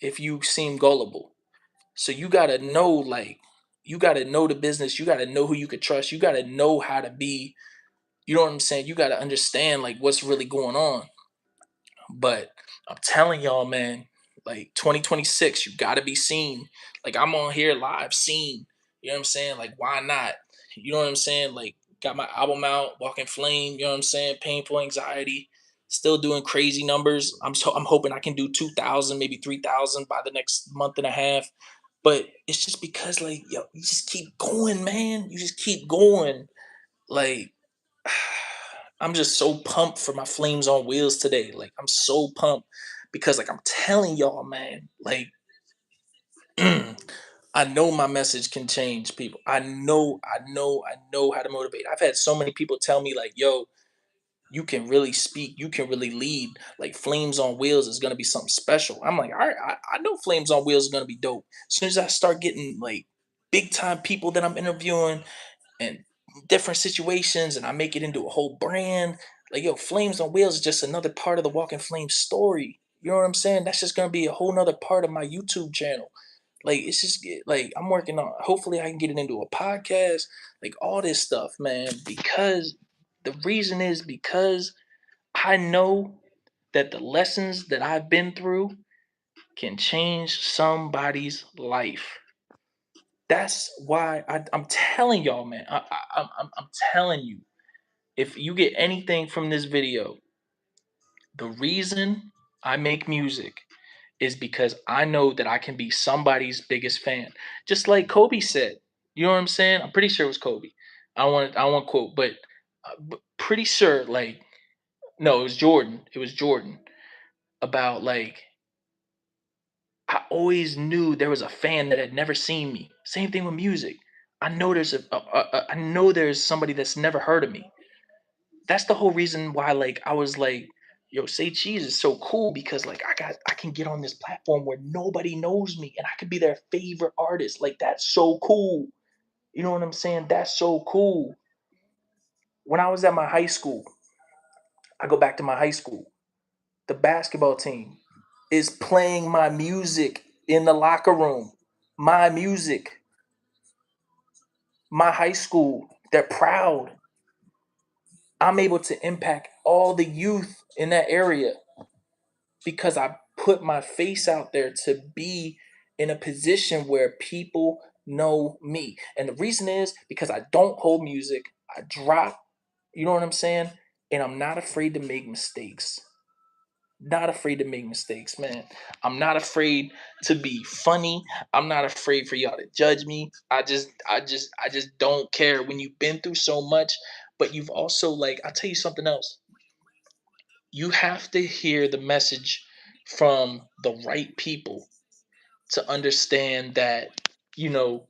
if you seem gullible. So you gotta know, like, you gotta know the business, you gotta know who you could trust, you gotta know how to be, you know what I'm saying? You gotta understand like what's really going on. But I'm telling y'all, man, like, 2026, you gotta be seen. Like, I'm on here live, seen. You know what I'm saying? Like, why not? You know what I'm saying? Like, got my album out, Walking Flame. You know what I'm saying? Painful Anxiety. Still doing crazy numbers. I'm hoping I can do 2,000, maybe 3,000 by the next month and a half. But it's just because, like, yo, you just keep going, man. You just keep going. Like, I'm just so pumped for my Flames on Wheels today. Like, I'm so pumped because, like, I'm telling y'all, man, like, I know my message can change people. I know how to motivate. I've had so many people tell me, like, yo, you can really speak, you can really lead. Like, Flames on Wheels is gonna be something special. I'm like, all right, I know Flames on Wheels is gonna be dope. As soon as I start getting like big time people that I'm interviewing and different situations, and I make it into a whole brand. Like, yo, Flames on Wheels is just another part of the Walking Flames story. You know what I'm saying? That's just gonna be a whole nother part of my YouTube channel. Like, it's just like, I'm working on, hopefully I can get it into a podcast, like, all this stuff, man. Because the reason is because I know that the lessons that I've been through can change somebody's life. That's why I'm telling y'all, man. I'm telling you, if you get anything from this video, the reason I make music is because I know that I can be somebody's biggest fan. Just like Kobe said. You know what I'm saying? I'm pretty sure it was Kobe. I don't want to quote, but pretty sure, like, no, it was Jordan. It was Jordan about, like, I always knew there was a fan that had never seen me. Same thing with music. I know there's somebody that's never heard of me. That's the whole reason why, like, I was like, yo, Say Cheese is so cool because, like, I can get on this platform where nobody knows me and I could be their favorite artist. Like, that's so cool. You know what I'm saying? That's so cool. When I was at my high school, I go back to my high school. The basketball team is playing my music in the locker room. My music, my high school, they're proud. I'm able to impact all the youth in that area because I put my face out there to be in a position where people know me. And the reason is because I don't hold music, I drop, you know what I'm saying? And I'm not afraid to make mistakes. Not afraid to make mistakes, man. I'm not afraid to be funny. I'm not afraid for y'all to judge me. I just don't care when you've been through so much, but you've also, like, I'll tell you something else. You have to hear the message from the right people to understand that, you know,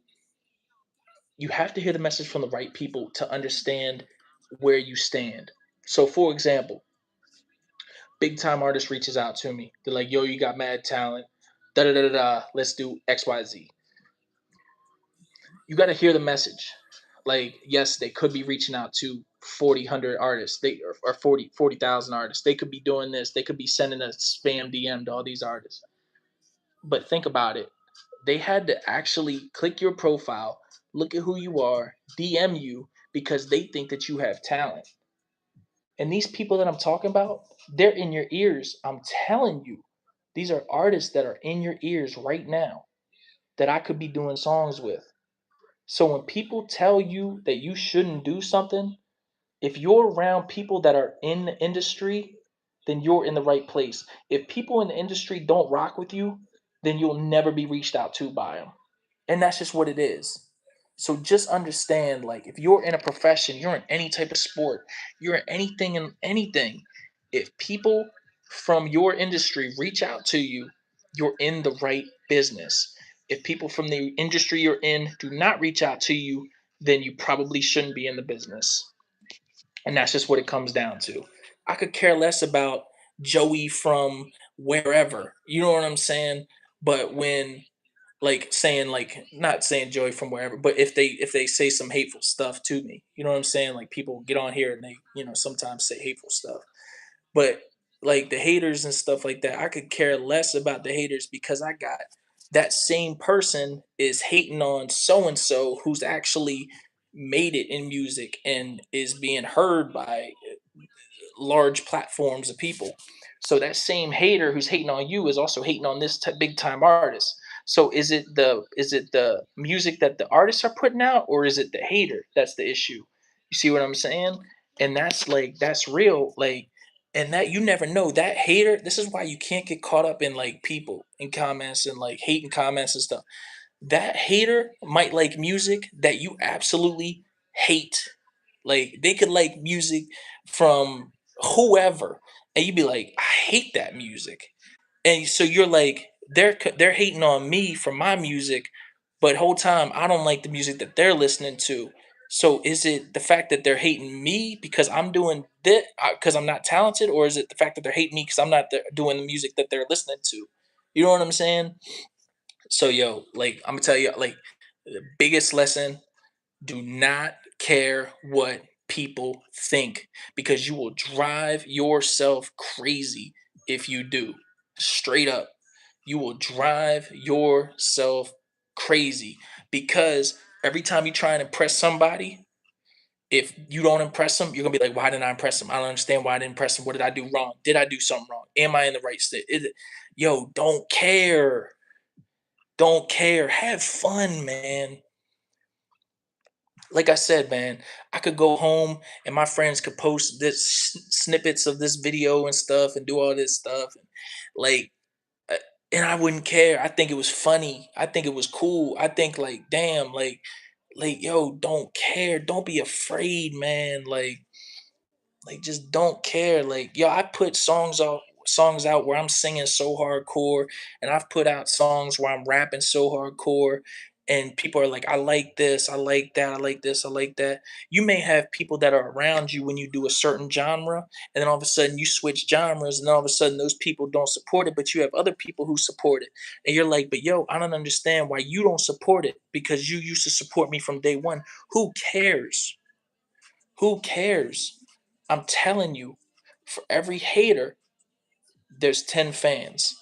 you have to hear the message from the right people to understand where you stand. So, for example, big time artist reaches out to me. They're like, yo, you got mad talent. Da da da da da. Let's do XYZ. you got to hear the message. Like, yes, they could be reaching out to 40, 100 artists, or 40,000 artists. They could be doing this. They could be sending a spam DM to all these artists. But think about it. They had to actually click your profile, look at who you are, DM you because they think that you have talent. And these people that I'm talking about, they're in your ears. I'm telling you, these are artists that are in your ears right now that I could be doing songs with. So when people tell you that you shouldn't do something, if you're around people that are in the industry, then you're in the right place. If people in the industry don't rock with you, then you'll never be reached out to by them. And that's just what it is. So just understand, like, if you're in a profession, you're in any type of sport, you're in anything and anything, if people from your industry reach out to you, you're in the right business. If people from the industry you're in do not reach out to you, then you probably shouldn't be in the business. And that's just what it comes down to. I could care less about Joey from wherever. You know what I'm saying? But when, like, saying, like, not saying Joey from wherever, but if they say some hateful stuff to me, you know what I'm saying? Like, people get on here and they, sometimes say hateful stuff. But like the haters and stuff like that, I could care less about the haters because I got that same person is hating on so and so who's actually made it in music and is being heard by large platforms of people. So that same hater who's hating on you is also hating on this big time artist. So is it the music that the artists are putting out, or is it the hater that's the issue? You see what I'm saying? And that's like, that's real. Like, and that, you never know, that hater. This is why you can't get caught up in like people in comments and like hating comments and stuff. That hater might like music that you absolutely hate. Like, they could like music from whoever, and you'd be like, I hate that music. And so you're like, they're hating on me for my music, but whole time I don't like the music that they're listening to. So is it the fact that they're hating me because I'm doing this because I'm not talented, or is it the fact that they're hating me because I'm not doing the music that they're listening to? You know what I'm saying? So yo, like, I'm gonna tell you, like, the biggest lesson: do not care what people think, because you will drive yourself crazy if you do. Straight up. You will drive yourself crazy because every time you try and impress somebody, if you don't impress them, you're gonna be like, why didn't I impress them? I don't understand why I didn't impress them. What did I do wrong? Did I do something wrong? Am I in the right state? Is it, yo, don't care. Don't care. Have fun, man. Like I said, man, I could go home and my friends could post this snippets of this video and stuff and do all this stuff, like, uh, and I wouldn't care. I think it was funny. I think it was cool. I think, like, damn, like, yo, don't care. Don't be afraid, man. Like, just don't care. Like, yo, I put songs out where I'm singing so hardcore, and I've put out songs where I'm rapping so hardcore, and people are like, I like this, I like that, I like this, I like that. You may have people that are around you when you do a certain genre, and then all of a sudden you switch genres, and all of a sudden those people don't support it, but you have other people who support it. And you're like, but yo, I don't understand why you don't support it, because you used to support me from day one. Who cares? Who cares? I'm telling you, for every hater, there's 10 fans.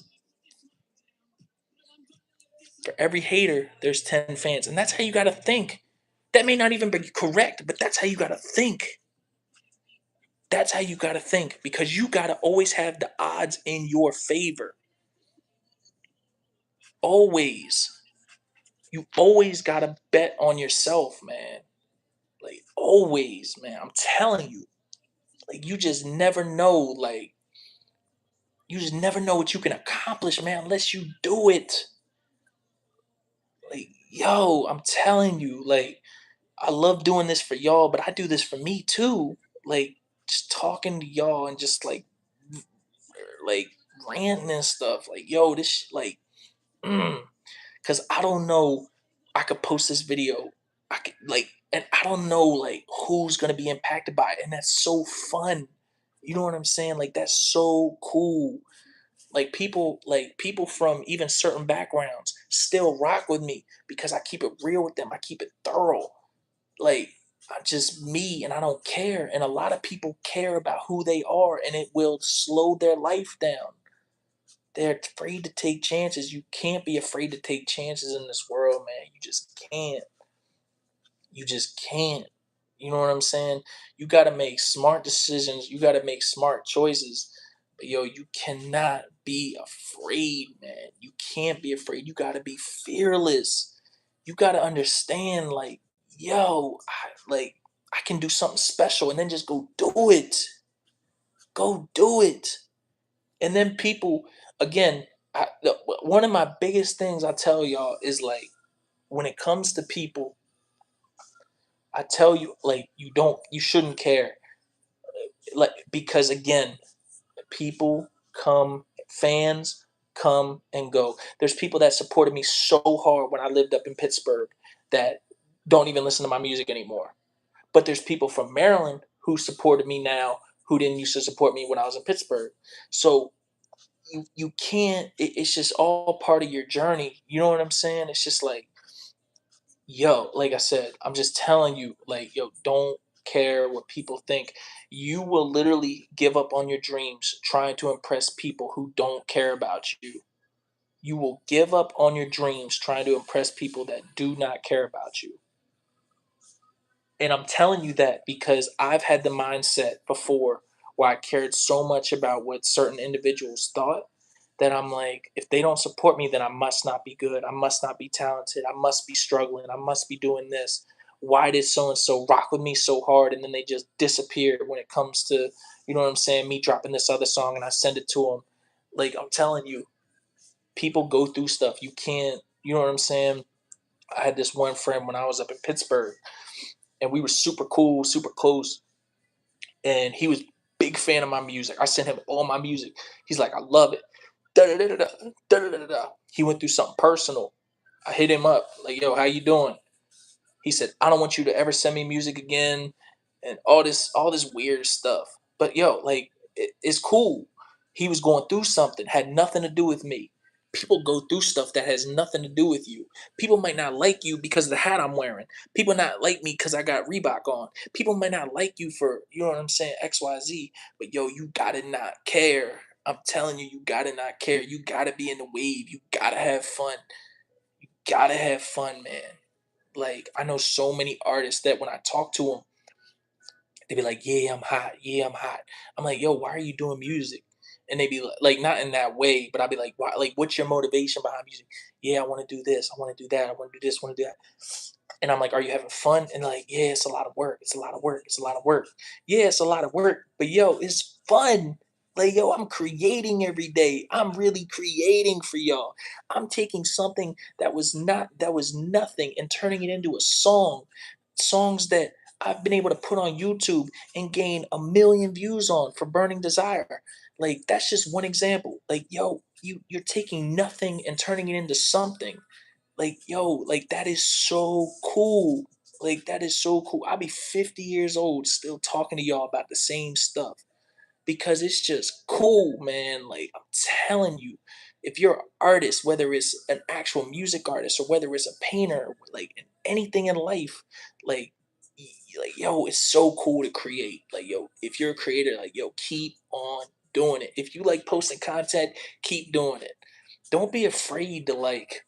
For every hater, there's 10 fans. And that's how you got to think. That may not even be correct, but that's how you got to think. That's how you got to think, because you got to always have the odds in your favor. Always. You always got to bet on yourself, man. Like, always, man. I'm telling you. Like, you just never know. Like, you just never know what you can accomplish, man, unless you do it. Like, yo, I'm telling you, like, I love doing this for y'all, but I do this for me too. Like, just talking to y'all and just like ranting and stuff. Like, yo, like, because I don't know. I could post this video. I could, like, and I don't know, like, who's gonna be impacted by it, and that's so fun. You know what I'm saying? Like, that's so cool. Like people from even certain backgrounds still rock with me because I keep it real with them. I keep it thorough. Like I'm just me and I don't care. And a lot of people care about who they are and it will slow their life down. They're afraid to take chances. You can't be afraid to take chances in this world, man. You just can't. You just can't. You know what I'm saying? You got to make smart decisions. You got to make smart choices. But yo, you cannot be afraid, man. You can't be afraid. You got to be fearless. You got to understand, like, yo, I can do something special, and then just go do it. Go do it. And then people, again, one of my biggest things I tell y'all is like, when it comes to people, I tell you, like, you shouldn't care. Like, because again, people fans come and go. There's people that supported me so hard when I lived up in Pittsburgh that don't even listen to my music anymore. But there's people from Maryland who supported me now who didn't used to support me when I was in Pittsburgh. So you can't. It's just all part of your journey. You know what I'm saying? It's just like, yo, like I said, I'm just telling you, like, yo, don't care what people think. You will literally give up on your dreams trying to impress people who don't care about you. You will give up on your dreams trying to impress people that do not care about you. And I'm telling you that because I've had the mindset before where I cared so much about what certain individuals thought that I'm like, if they don't support me, then I must not be good. I must not be talented. I must be struggling. I must be doing this. Why did so and so rock with me so hard and then they just disappear when it comes to, you know what I'm saying, me dropping this other song and I send it to them? Like, I'm telling you, people go through stuff. You can't, you know what I'm saying? I had this one friend when I was up in Pittsburgh and we were super cool, super close. And he was big fan of my music. I sent him all my music. He's like, I love it. Da da da da da da da da. He went through something personal. I hit him up like, yo, how you doing? He said, I don't want you to ever send me music again, and all this weird stuff. But yo, like, it's cool. He was going through something, had nothing to do with me. People go through stuff that has nothing to do with you. People might not like you because of the hat I'm wearing. People not like me because I got Reebok on. People might not like you for, you know what I'm saying, XYZ. But yo, you gotta not care. I'm telling you, you gotta not care. You gotta be in the wave. You gotta have fun. Gotta have fun, man. Like, I know so many artists that when I talk to them, they be like, "Yeah, I'm hot. Yeah, I'm hot." I'm like, "Yo, why are you doing music?" And they be like, not in that way, but I'll be like, "Why? Like, what's your motivation behind music?" "Yeah, I want to do this. I want to do that. I want to do this. I want to do that." And I'm like, "Are you having fun?" And like, "Yeah, it's a lot of work. It's a lot of work. It's a lot of work. Yeah, it's a lot of work. But yo, it's fun. Like, yo, I'm creating every day. I'm really creating for y'all. I'm taking something that was nothing and turning it into a song. Songs that I've been able to put on YouTube and gain a million views on for Burning Desire. Like, that's just one example. Like, yo, you're taking nothing and turning it into something. Like, yo, like that is so cool. Like, that is so cool. I'll be 50 years old still talking to y'all about the same stuff because it's just cool, man. Like, I'm telling you, if you're an artist, whether it's an actual music artist or whether it's a painter, like in anything in life, like, like, yo, it's so cool to create. Like, yo, if you're a creator, like, yo, keep on doing it. If you like posting content, keep doing it. Don't be afraid to like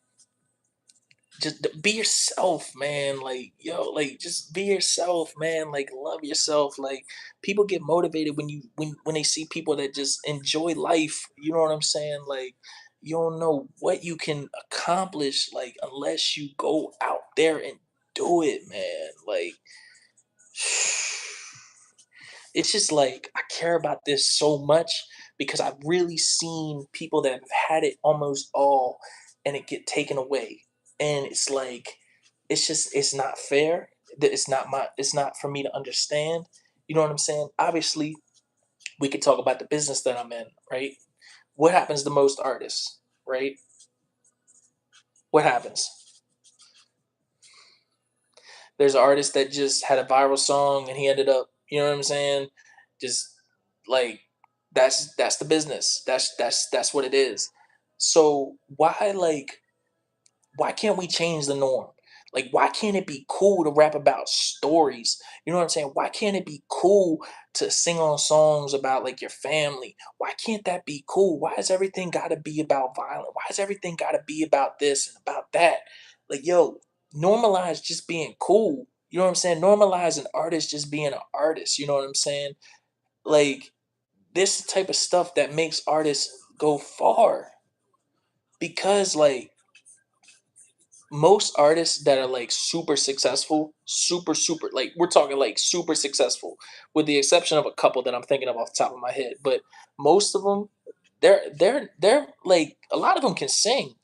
just be yourself, man. Like, yo, like just be yourself, man. Like, love yourself. Like, people get motivated when they see people that just enjoy life. You know what I'm saying? Like, you don't know what you can accomplish like unless you go out there and do it, man. Like, it's just like I care about this so much because I've really seen people that have had it almost all and it get taken away. And it's like it's not fair. It's not for me to understand. You know what I'm saying? Obviously, we could talk about the business that I'm in, right? What happens to most artists, right? What happens? There's an artist that just had a viral song and he ended up, you know what I'm saying? Just like That's the business. That's what it is. So why can't we change the norm? Like, why can't it be cool to rap about stories? You know what I'm saying? Why can't it be cool to sing on songs about like your family? Why can't that be cool? Why has everything got to be about violence? Why has everything got to be about this and about that? Like, yo, normalize just being cool. You know what I'm saying? Normalize an artist just being an artist. You know what I'm saying? Like, this type of stuff that makes artists go far because like most artists that are like super successful, super like we're talking like super successful, with the exception of a couple that I'm thinking of off the top of my head, but most of them, they're like a lot of them can sing.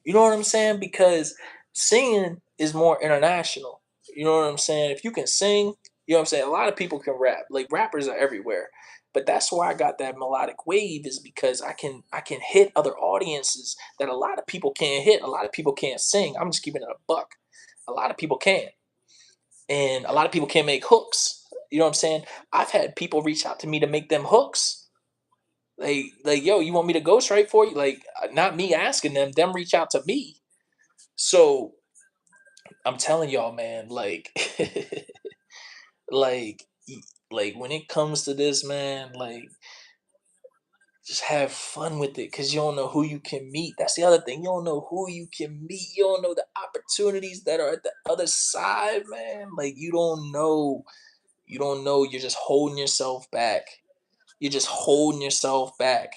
You know what I'm saying? Because singing is more international. You know what I'm saying? If you can sing, you know what I'm saying? A lot of people can rap. Like rappers are everywhere. But that's why I got that melodic wave is because I can hit other audiences that a lot of people can't hit. A lot of people can't sing. I'm just keeping it a buck. A lot of people can't. And a lot of people can't make hooks. You know what I'm saying? I've had people reach out to me to make them hooks. Like, yo, you want me to ghostwrite for you? Like, not me asking them reach out to me. So I'm telling y'all, man, like, like, like when it comes to this, man, like, just have fun with it, cause you don't know who you can meet. That's the other thing. You don't know who you can meet. You don't know the opportunities that are at the other side, man. Like, you don't know. You don't know. You're just holding yourself back. You're just holding yourself back.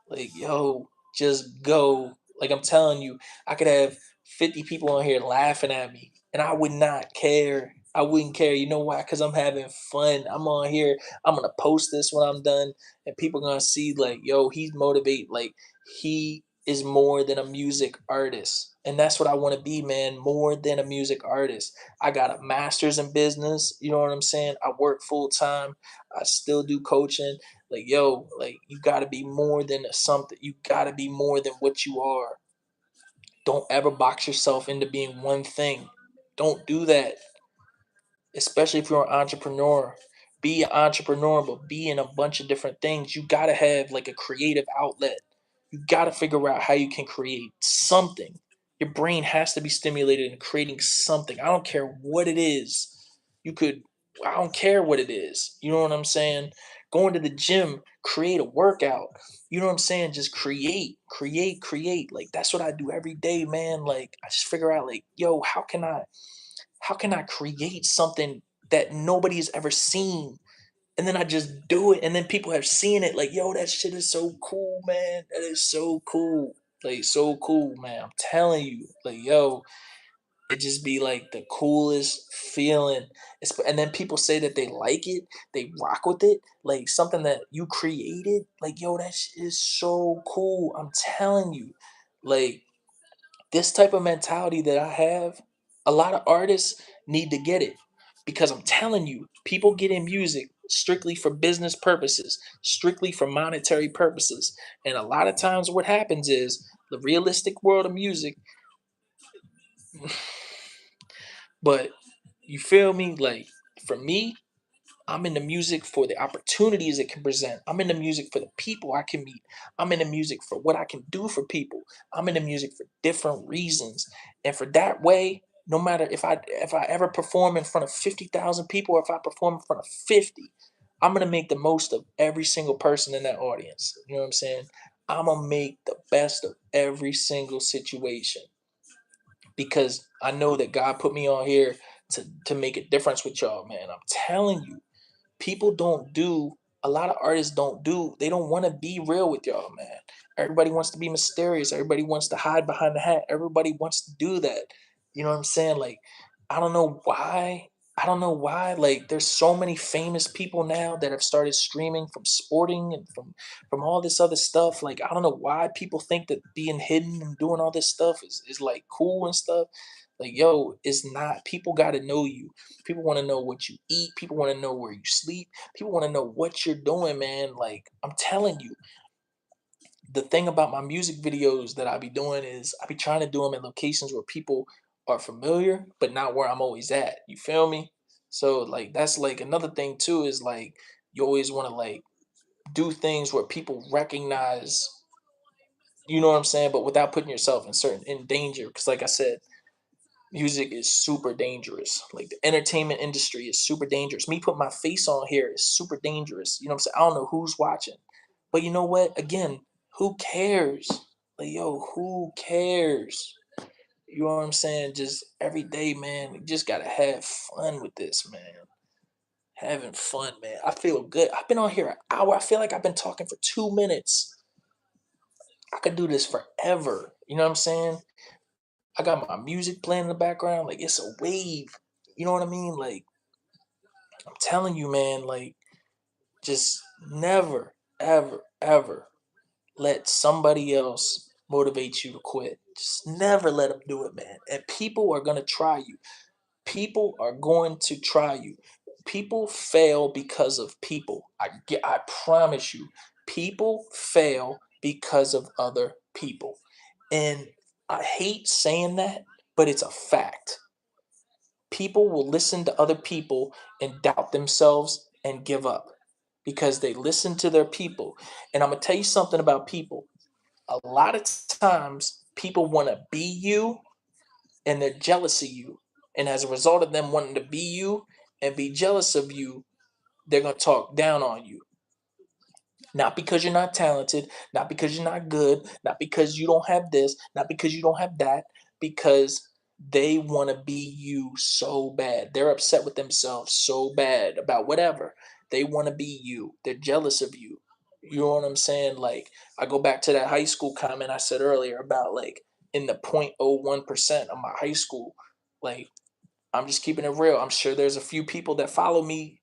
Like, yo, just go. Like I'm telling you, I could have 50 people on here laughing at me, and I would not care. I wouldn't care. You know why? Because I'm having fun. I'm on here. I'm gonna post this when I'm done, and people gonna see like, yo, he's motivated. Like he is more than a music artist, and that's what I want to be, man. More than a music artist. I got a master's in business. You know what I'm saying? I work full time. I still do coaching. Like, yo, like you gotta be more than something. You gotta be more than what you are. Don't ever box yourself into being one thing. Don't do that. Especially if you're an entrepreneur. Be an entrepreneur, but be in a bunch of different things. You gotta have like a creative outlet. You gotta figure out how you can create something. Your brain has to be stimulated in creating something. I don't care what it is. You could, I don't care what it is. You know what I'm saying? Going to the gym, create a workout. You know what I'm saying? Just create. Like that's what I do every day, man. Like I just figure out like, yo, how can I create something that nobody's ever seen? And then I just do it, and then people have seen it. Like, yo, that shit is so cool, man. That is so cool. Like, so cool, man. I'm telling you. Like, yo, it just be like the coolest feeling. And then people say that they like it, they rock with it. Like, something that you created. Like, yo, that shit is so cool. I'm telling you. Like, this type of mentality that I have, a lot of artists need to get it because I'm telling you, people get in music strictly for business purposes, strictly for monetary purposes. And a lot of times, what happens is the realistic world of music, but you feel me? Like, for me, I'm in the music for the opportunities it can present. I'm in the music for the people I can meet. I'm in the music for what I can do for people. I'm in the music for different reasons. And for that way, no matter if I ever perform in front of 50,000 people or if I perform in front of 50, I'm going to make the most of every single person in that audience. You know what I'm saying? I'm going to make the best of every single situation because I know that God put me on here to make a difference with y'all, man. I'm telling you, people don't do a lot of artists they don't want to be real with y'all, man. Everybody wants to be mysterious. Everybody wants to hide behind the hat. Everybody wants to do that. You know what I'm saying? Like, I don't know why. I don't know why. Like, there's so many famous people now that have started streaming from sporting and from all this other stuff. Like, I don't know why people think that being hidden and doing all this stuff is like cool and stuff. Like, yo, it's not. People got to know you. People want to know what you eat. People want to know where you sleep. People want to know what you're doing, man. Like, I'm telling you, the thing about my music videos that I be doing is I be trying to do them in locations where people are familiar, but not where I'm always at. You feel me? So like that's like another thing too is like you always want to like do things where people recognize, you know what I'm saying, but without putting yourself in danger. Because, like I said, music is super dangerous. Like the entertainment industry is super dangerous. Me putting my face on here is super dangerous. You know what I'm saying? I don't know who's watching, but you know what? Again, who cares? Like, yo, who cares? You know what I'm saying? Just every day, man. We just gotta have fun with this, man. Having fun, man. I feel good. I've been on here an hour. I feel like I've been talking for 2 minutes. I could do this forever. You know what I'm saying? I got my music playing in the background. Like it's a wave. You know what I mean? Like I'm telling you, man, like just never, ever, ever let somebody else motivate you to quit. Just never let them do it, man. And people are gonna try you. People are going to try you. People fail because of people. I promise you. People fail because of other people. And I hate saying that, but it's a fact. People will listen to other people and doubt themselves and give up because they listen to their people. And I'm going to tell you something about people. A lot of times, people want to be you and they're jealous of you. And as a result of them wanting to be you and be jealous of you, they're going to talk down on you. Not because you're not talented, not because you're not good, not because you don't have this, not because you don't have that, because they want to be you so bad. They're upset with themselves so bad about whatever. They want to be you. They're jealous of you. You know what I'm saying? Like, I go back to that high school comment I said earlier about like in the 0.01% of my high school, like I'm just keeping it real. I'm sure there's a few people that follow me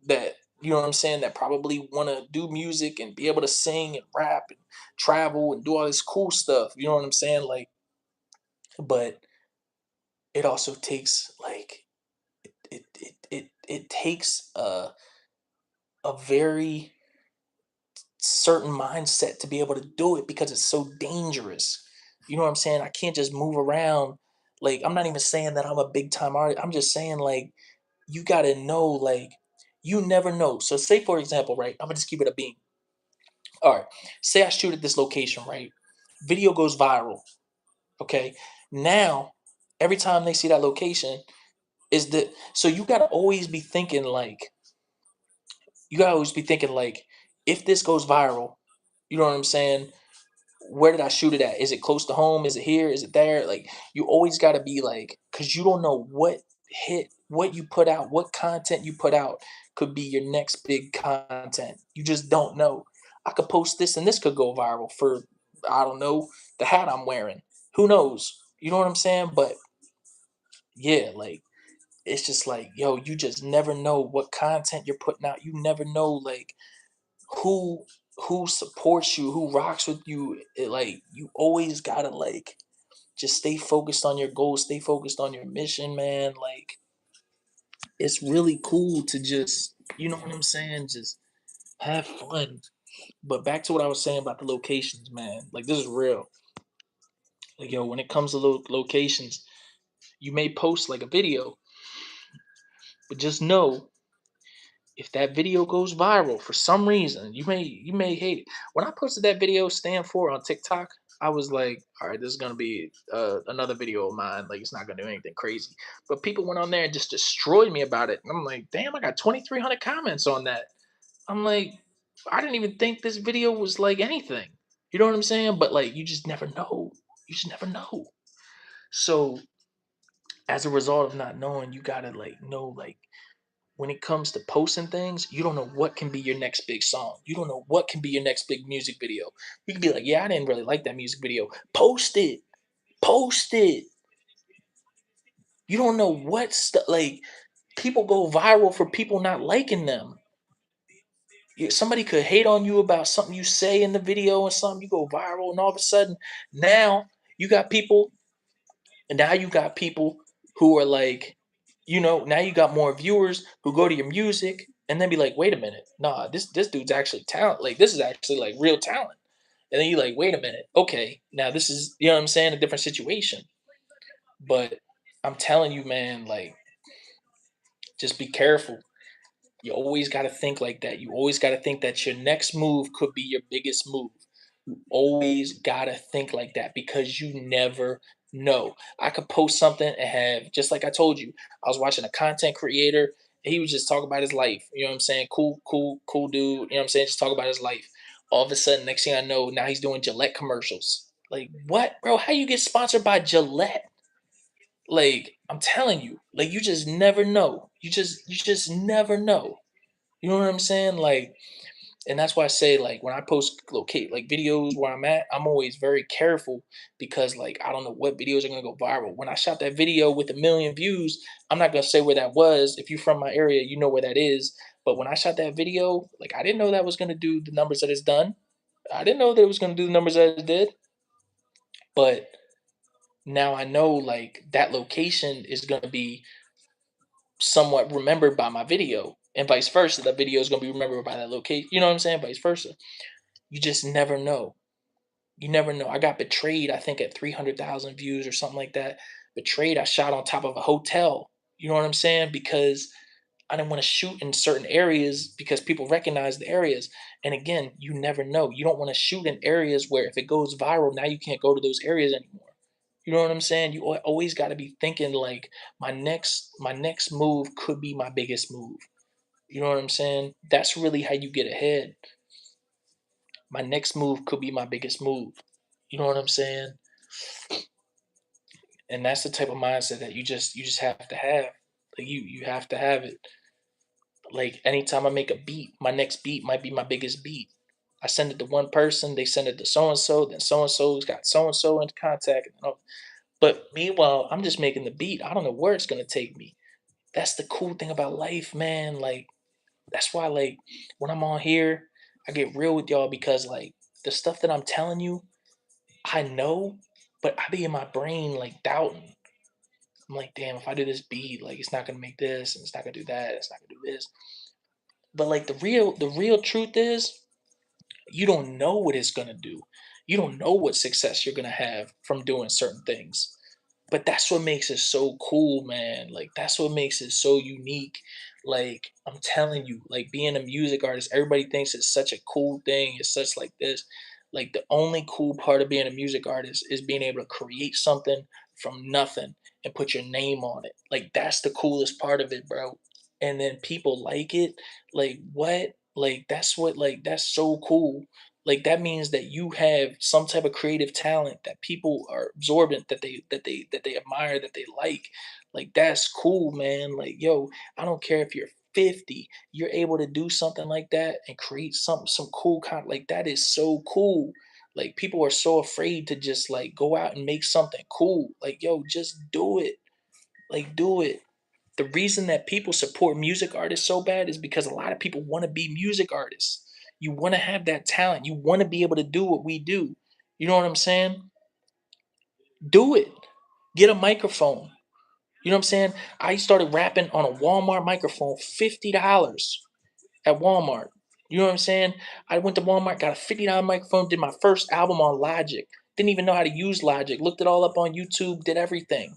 that, you know what I'm saying, that probably want to do music and be able to sing and rap and travel and do all this cool stuff. You know what I'm saying? Like, but it also takes like it takes a very certain mindset to be able to do it because it's so dangerous. You know what I'm saying? I can't just move around. Like, I'm not even saying that I'm a big time artist. I'm just saying like you got to know, like, you never know. So, say for example, right? I'm gonna just keep it a beam. All right. Say I shoot at this location, right? Video goes viral. Okay. Now, every time they see that location, is the so you gotta always be thinking like if this goes viral, you know what I'm saying? Where did I shoot it at? Is it close to home? Is it here? Is it there? Like you always got to be like, because you don't know what you put out, what content you put out could be your next big content. You just don't know. I could post this and this could go viral for, I don't know, the hat I'm wearing. Who knows? You know what I'm saying? But yeah, like it's just like, yo, you just never know what content you're putting out. You never know, like, who who supports you, who rocks with you. Like you always gotta like just stay focused on your goals, stay focused on your mission, man. Like it's really cool to just, you know what I'm saying, just have fun. But back to what I was saying about the locations, man. Like this is real. Like yo, when it comes to locations, you may post like a video, but just know if that video goes viral for some reason, you may hate it. When I posted that video stand for on TikTok, I was like, all right, this is gonna be another video of mine. Like it's not gonna do anything crazy. But people went on there and just destroyed me about it. And I'm like, damn, I got 2,300 comments on that. I'm like, I didn't even think this video was like anything. You know what I'm saying? But like, you just never know. You just never know. So as a result of not knowing, you gotta like know like when it comes to posting things, you don't know what can be your next big song. You don't know what can be your next big music video. You can be like, yeah, I didn't really like that music video. Post it. Post it. You don't know what stuff, like, people go viral for people not liking them. Somebody could hate on you about something you say in the video and something, you go viral, and all of a sudden, now you got people, and now you got people who are like, now you got more viewers who go to your music and then be like, wait a minute, nah, this dude's actually talent. Like this is actually like real talent. And then you like, wait a minute, okay, now this is, you know what I'm saying, a different situation. But I'm telling you, man, like just be careful. You always got to think like that. You always got to think that your next move could be your biggest move. You always got to think like that because you never know. I could post something and have, just like I told you, I was watching a content creator. He was just talking about his life. You know what I'm saying? Cool, cool, cool dude. You know what I'm saying? Just talk about his life. All of a sudden, next thing I know, now he's doing Gillette commercials. Like, what, bro? How you get sponsored by Gillette? Like, I'm telling you, like you just never know. You just never know. You know what I'm saying? Like, and that's why I say, like, when I post locate like videos where I'm at, I'm always very careful because like I don't know what videos are gonna go viral. When I shot that video with 1 million views, I'm not gonna say where that was. If you're from my area, you know where that is. But when I shot that video, like I didn't know that was gonna do the numbers that it's done. I didn't know that it was gonna do the numbers that it did. But now I know like that location is gonna be somewhat remembered by my video, and vice versa. That video is gonna be remembered by that location. You know what I'm saying? Vice versa. You just never know. You never know. I got betrayed, I think, at 300,000 views or something like that. Betrayed, I shot on top of a hotel. You know what I'm saying? Because I didn't want to shoot in certain areas because people recognize the areas. And again, you never know. You don't want to shoot in areas where if it goes viral, now you can't go to those areas anymore. You know what I'm saying? You always got to be thinking like my next move could be my biggest move. You know what I'm saying? That's really how you get ahead. My next move could be my biggest move. You know what I'm saying? And that's the type of mindset that you just have to have. Like you have to have it. Like anytime I make a beat, my next beat might be my biggest beat. I send it to one person, they send it to so and so's got so and so in contact. But meanwhile, I'm just making the beat. I don't know where it's gonna take me. That's the cool thing about life, man. Like that's why, like when I'm on here, I get real with y'all because like the stuff that I'm telling you, I know, but I be in my brain like doubting. I'm like, damn, if I do this beat, like it's not gonna make this, and it's not gonna do that, it's not gonna do this. But like the real truth is, you don't know what it's gonna do. You don't know what success you're gonna have from doing certain things. But that's what makes it so cool, man. Like that's what makes it so unique. Like I'm telling you, like being a music artist, everybody thinks it's such a cool thing. It's such like this. Like the only cool part of being a music artist is being able to create something from nothing and put your name on it. Like that's the coolest part of it, bro. And then people like it. Like what? Like that's what like that's so cool. Like that means that you have some type of creative talent that people are absorbent, that they admire, that they like that's cool, man. Like yo, I don't care if you're 50, you're able to do something like that and create some cool like that is so cool. Like people are so afraid to just like go out and make something cool. Like yo, just do it. Like do it. The reason that people support music artists so bad is because a lot of people want to be music artists. You want to have that talent. You want to be able to do what we do. You know what I'm saying? Do it. Get a microphone. You know what I'm saying? I started rapping on a Walmart microphone, $50 at Walmart. You know what I'm saying? I went to Walmart, got a $50 microphone, did my first album on Logic. Didn't even know how to use Logic. Looked it all up on YouTube, did everything.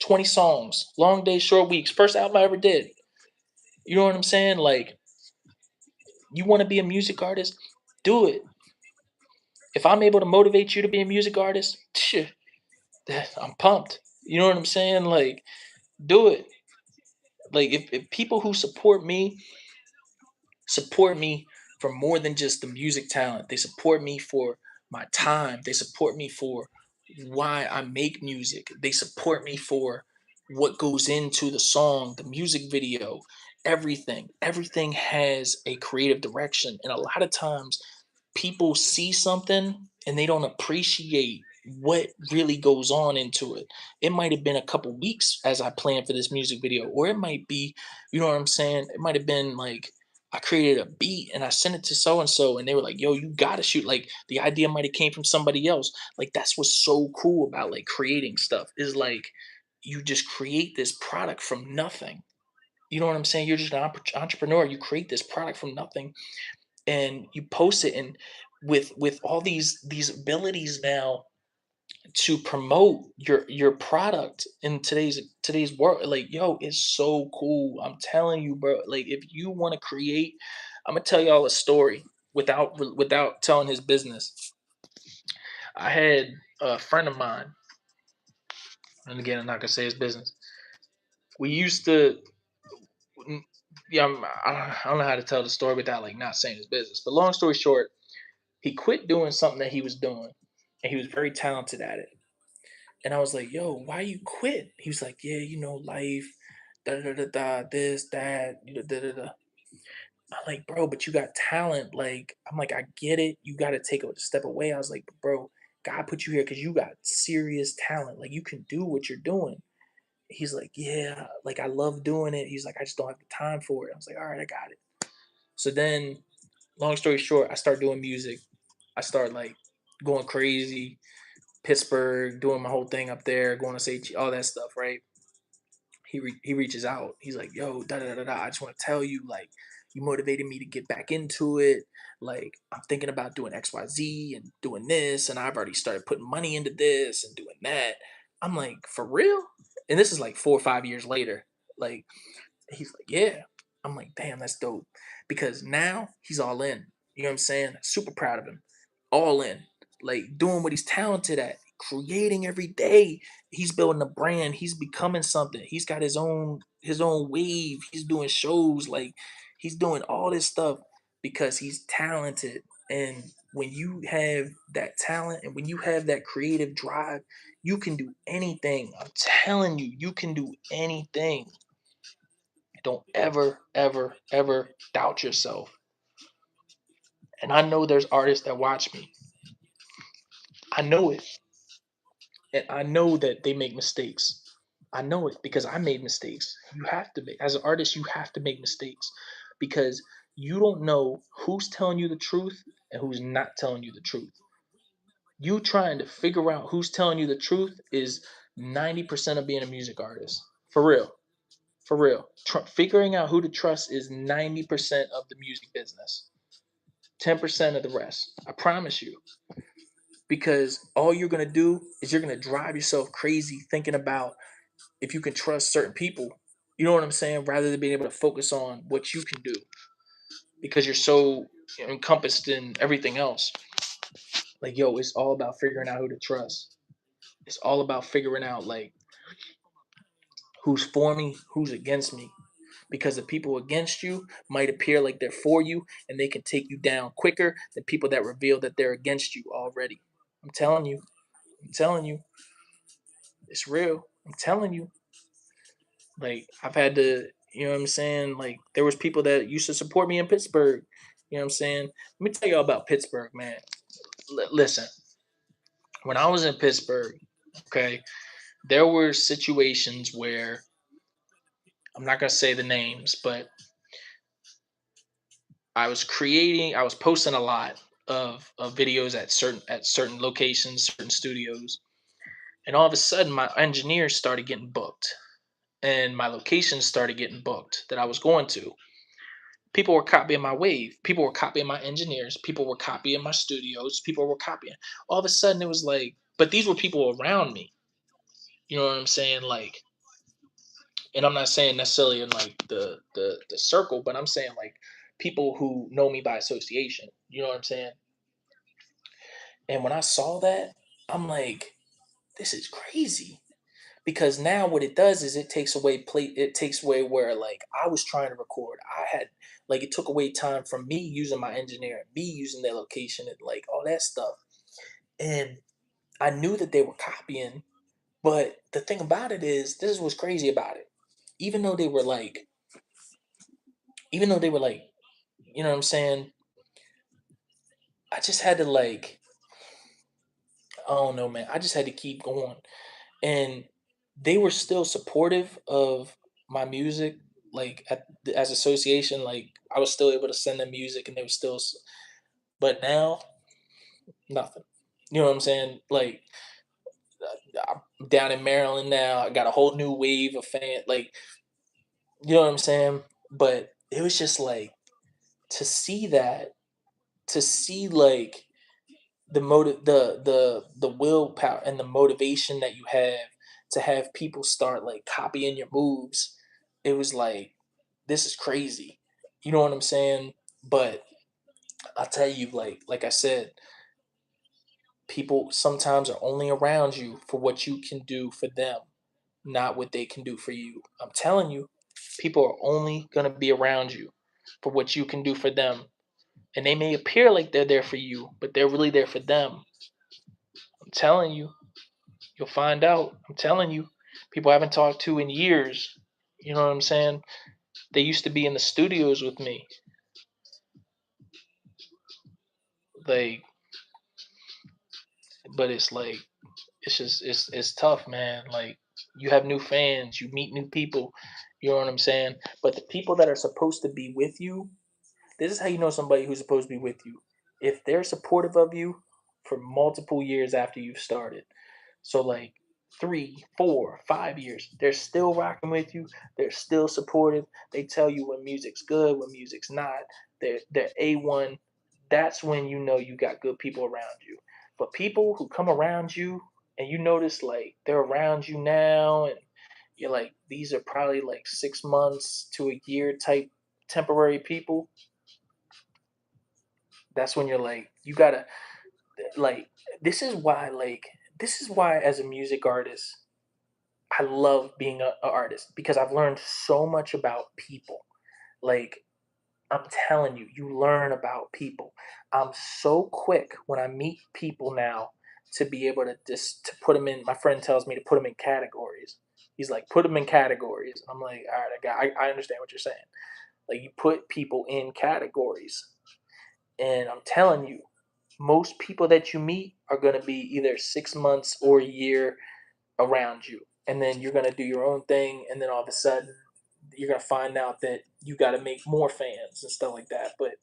20 songs, long days, short weeks. First album I ever did. You know what I'm saying? Like, you want to be a music artist? Do it. If I'm able to motivate you to be a music artist, I'm pumped. You know what I'm saying? Like, do it. Like, if people who support me for more than just the music talent. They support me for my time. They support me for why I make music. They support me for what goes into the song, the music video, everything. Everything has a creative direction. And a lot of times people see something and they don't appreciate what really goes on into it. It might have been a couple weeks as I planned for this music video, or it might be, you know what I'm saying? It might have been like I created a beat and I sent it to so and so, and they were like, "Yo, you gotta shoot." Like the idea might have came from somebody else. Like that's what's so cool about like creating stuff is like you just create this product from nothing. You know what I'm saying? You're just an entrepreneur. You create this product from nothing, and you post it. And with all these abilities now, to promote your product in today's world. Like, yo, it's so cool. I'm telling you, bro. Like, if you want to create, I'm gonna tell y'all a story without telling his business. I had a friend of mine, and again, I'm not gonna say his business. We used to, mm, yeah, I don't know how to tell the story without like not saying his business. But long story short, he quit doing something that he was doing, and he was very talented at it. And I was like, "Yo, why you quit?" He was like, "Yeah, life, da da da da, this, that, da da da." I'm like, "Bro, but you got talent." Like, I'm like, "I get it. You got to take a step away." I was like, "Bro, God put you here because you got serious talent. Like, you can do what you're doing." He's like, "Yeah, like I love doing it." He's like, "I just don't have the time for it." I was like, "All right, I got it." So then, long story short, I start doing music. I start like going crazy, Pittsburgh, doing my whole thing up there, going to say all that stuff, right? He reaches out. He's like, "Yo, da da da da. I just want to tell you, like, you motivated me to get back into it. Like, I'm thinking about doing XYZ and doing this, and I've already started putting money into this and doing that." I'm like, "For real?" And this is like 4 or 5 years later. Like, he's like, "Yeah." I'm like, "Damn, that's dope." Because now he's all in. You know what I'm saying? Super proud of him. All in. Like doing what he's talented at, creating every day. He's building a brand. He's becoming something. He's got his own wave. He's doing shows. Like he's doing all this stuff because he's talented. And when you have that talent and when you have that creative drive, you can do anything. I'm telling you, you can do anything. Don't ever, ever, ever doubt yourself. And I know there's artists that watch me. I know it. And I know that they make mistakes. I know it because I made mistakes. You have to make, as an artist, you have to make mistakes because you don't know who's telling you the truth and who's not telling you the truth. You trying to figure out who's telling you the truth is 90% of being a music artist. For real. For real. Figuring out who to trust is 90% of the music business. 10% of the rest. I promise you. Because all you're going to do is you're going to drive yourself crazy thinking about if you can trust certain people. You know what I'm saying? Rather than being able to focus on what you can do because you're so encompassed in everything else. Like, yo, it's all about figuring out who to trust. It's all about figuring out, like, who's for me, who's against me. Because the people against you might appear like they're for you and they can take you down quicker than people that reveal that they're against you already. I'm telling you. I'm telling you. It's real. I'm telling you. Like I've had to, you know what I'm saying? Like there was people that used to support me in Pittsburgh. You know what I'm saying? Let me tell you all about Pittsburgh, man. Listen, when I was in Pittsburgh, okay, there were situations where I'm not gonna say the names, but I was posting a lot of videos at certain locations, certain studios, and all of a sudden my engineers started getting booked, and my locations started getting booked that I was going to. People were copying my wave. People were copying my engineers. People were copying my studios. People were copying. All of a sudden, it was like, but these were people around me. You know what I'm saying? Like, and I'm not saying necessarily in like the circle, but I'm saying like people who know me by association. You know what I'm saying? And when I saw that, I'm like, this is crazy. Because now what it does is it takes away where like I was trying to record. I had like it took away time from me using my engineer, me using their location and like all that stuff. And I knew that they were copying, but the thing about it is this is what's crazy about it. Even though they were like even though they were like, you know what I'm saying, I just had to like I don't know, man. I just had to keep going. And they were still supportive of my music like as association, like I was still able to send them music and they were still but now nothing. You know what I'm saying? Like I'm down in Maryland now. I got a whole new wave of fan, like, you know what I'm saying? But it was just like to see that, to see like the willpower and the motivation that you have people start like copying your moves. It was like, this is crazy. You know what I'm saying? But I'll tell you, like I said, people sometimes are only around you for what you can do for them, not what they can do for you. I'm telling you, people are only gonna be around you for what you can do for them. And they may appear like they're there for you, but they're really there for them. I'm telling you, you'll find out. I'm telling you, people I haven't talked to in years. You know what I'm saying? They used to be in the studios with me. Like, but it's like, it's just it's tough, man. Like, you have new fans, you meet new people. You know what I'm saying? But the people that are supposed to be with you, this is how you know somebody who's supposed to be with you. If they're supportive of you for multiple years after you've started. So like 3, 4, 5 years, they're still rocking with you. They're still supportive. They tell you when music's good, when music's not. They're A1. That's when you know you got good people around you. But people who come around you and you notice like they're around you now and you're like, these are probably like 6 months to a year type temporary people. That's when you're like, you gotta like, this is why like this is why as a music artist I love being a artist because I've learned so much about people. Like, I'm telling you, you learn about people. I'm so quick when I meet people now to be able to just to put them in. My friend tells me to put them in categories. He's like, put them in categories. I'm like, all right, I understand what you're saying. Like, you put people in categories, and I'm telling you, most people that you meet are going to be either 6 months or a year around you, and then you're gonna do your own thing, and then all of a sudden you're gonna find out that you got to make more fans and stuff like that. But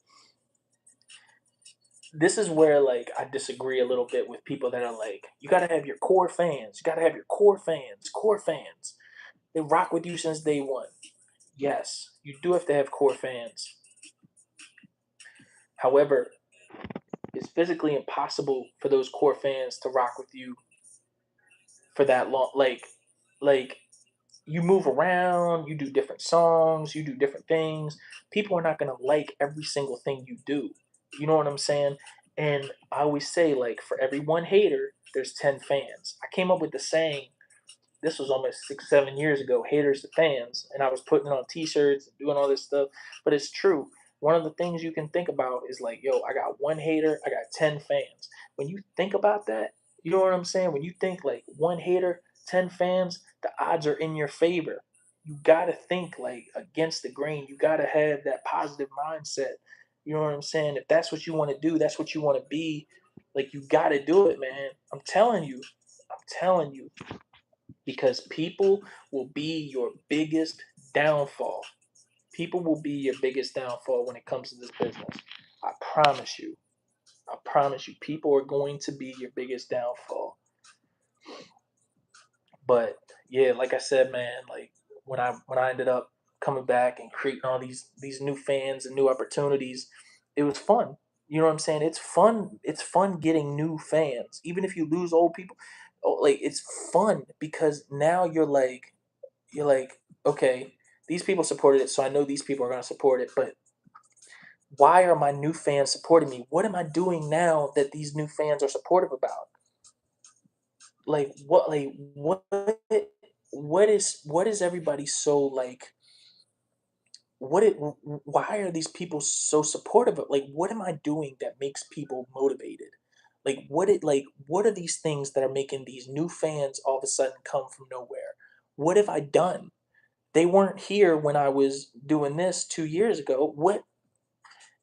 this is where like I disagree a little bit with people that are like, you got to have your core fans. You got to have your core fans. They rock with you since day one. Yes, you do have to have core fans. However, it's physically impossible for those core fans to rock with you for that long. Like you move around, you do different songs, you do different things. People are not going to like every single thing you do. You know what I'm saying? And I always say, like, for every one hater, there's 10 fans. I came up with the saying, this was almost 6, 7 years ago, haters to fans. And I was putting it on t shirts and doing all this stuff. But it's true. One of the things you can think about is like, yo, I got one hater, I got 10 fans. When you think about that, you know what I'm saying? When you think like one hater, 10 fans, the odds are in your favor. You got to think like against the grain. You got to have that positive mindset. You know what I'm saying? If that's what you want to do, that's what you want to be. Like, you got to do it, man. I'm telling you. I'm telling you, because people will be your biggest downfall. People will be your biggest downfall when it comes to this business. I promise you. I promise you. People are going to be your biggest downfall. But yeah, like I said, man, like when I ended up coming back and creating all these new fans and new opportunities, it was fun. You know what I'm saying? It's fun. It's fun getting new fans, even if you lose old people. Oh, like, it's fun because now you're like, okay, these people supported it, so I know these people are gonna support it. But why are my new fans supporting me? What am I doing now that these new fans are supportive about? What is everybody so like, why are these people so supportive of, like, what am I doing that makes people motivated? What are these things that are making these new fans all of a sudden come from nowhere? What have I done? They weren't here when I was doing this 2 years ago. What?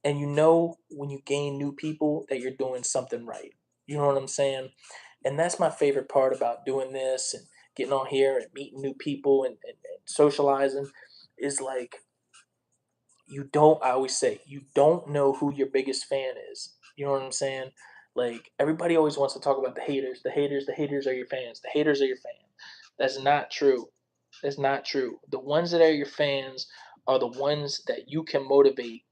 And you know when you gain new people that you're doing something right. You know what I'm saying? And that's my favorite part about doing this and getting on here and meeting new people and socializing is like, I always say, you don't know who your biggest fan is. You know what I'm saying? Like, everybody always wants to talk about the haters. The haters are your fans. The haters are your fans. That's not true. That's not true. The ones that are your fans are the ones that you can motivate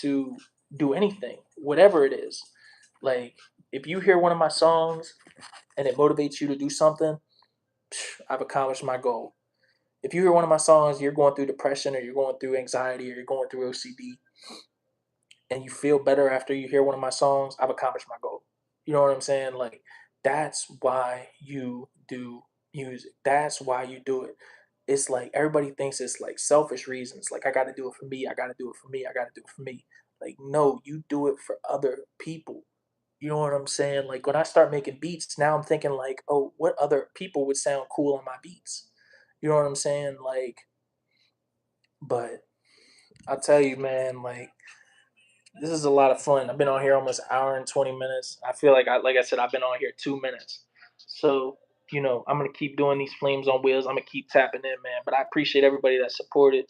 to do anything, whatever it is. Like, if you hear one of my songs and it motivates you to do something, I've accomplished my goal. If you hear one of my songs, you're going through depression or you're going through anxiety or you're going through OCD, and you feel better after you hear one of my songs, I've accomplished my goal. You know what I'm saying? Like, that's why you do music. That's why you do it. It's like everybody thinks it's like selfish reasons. Like, I got to do it for me. I got to do it for me. I got to do it for me. Like, no, you do it for other people. You know what I'm saying? Like, when I start making beats, now I'm thinking, like, oh, what other people would sound cool on my beats? You know what I'm saying? Like, but I tell you, man, like, this is a lot of fun. I've been on here almost an hour and 20 minutes. I feel like I said, I've been on here 2 minutes. So, I'm gonna keep doing these flames on wheels. I'm gonna keep tapping in, man. But I appreciate everybody that supported.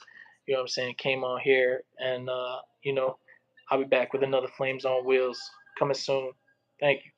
You know what I'm saying? Came on here, and I'll be back with another flames on wheels coming soon. Thank you.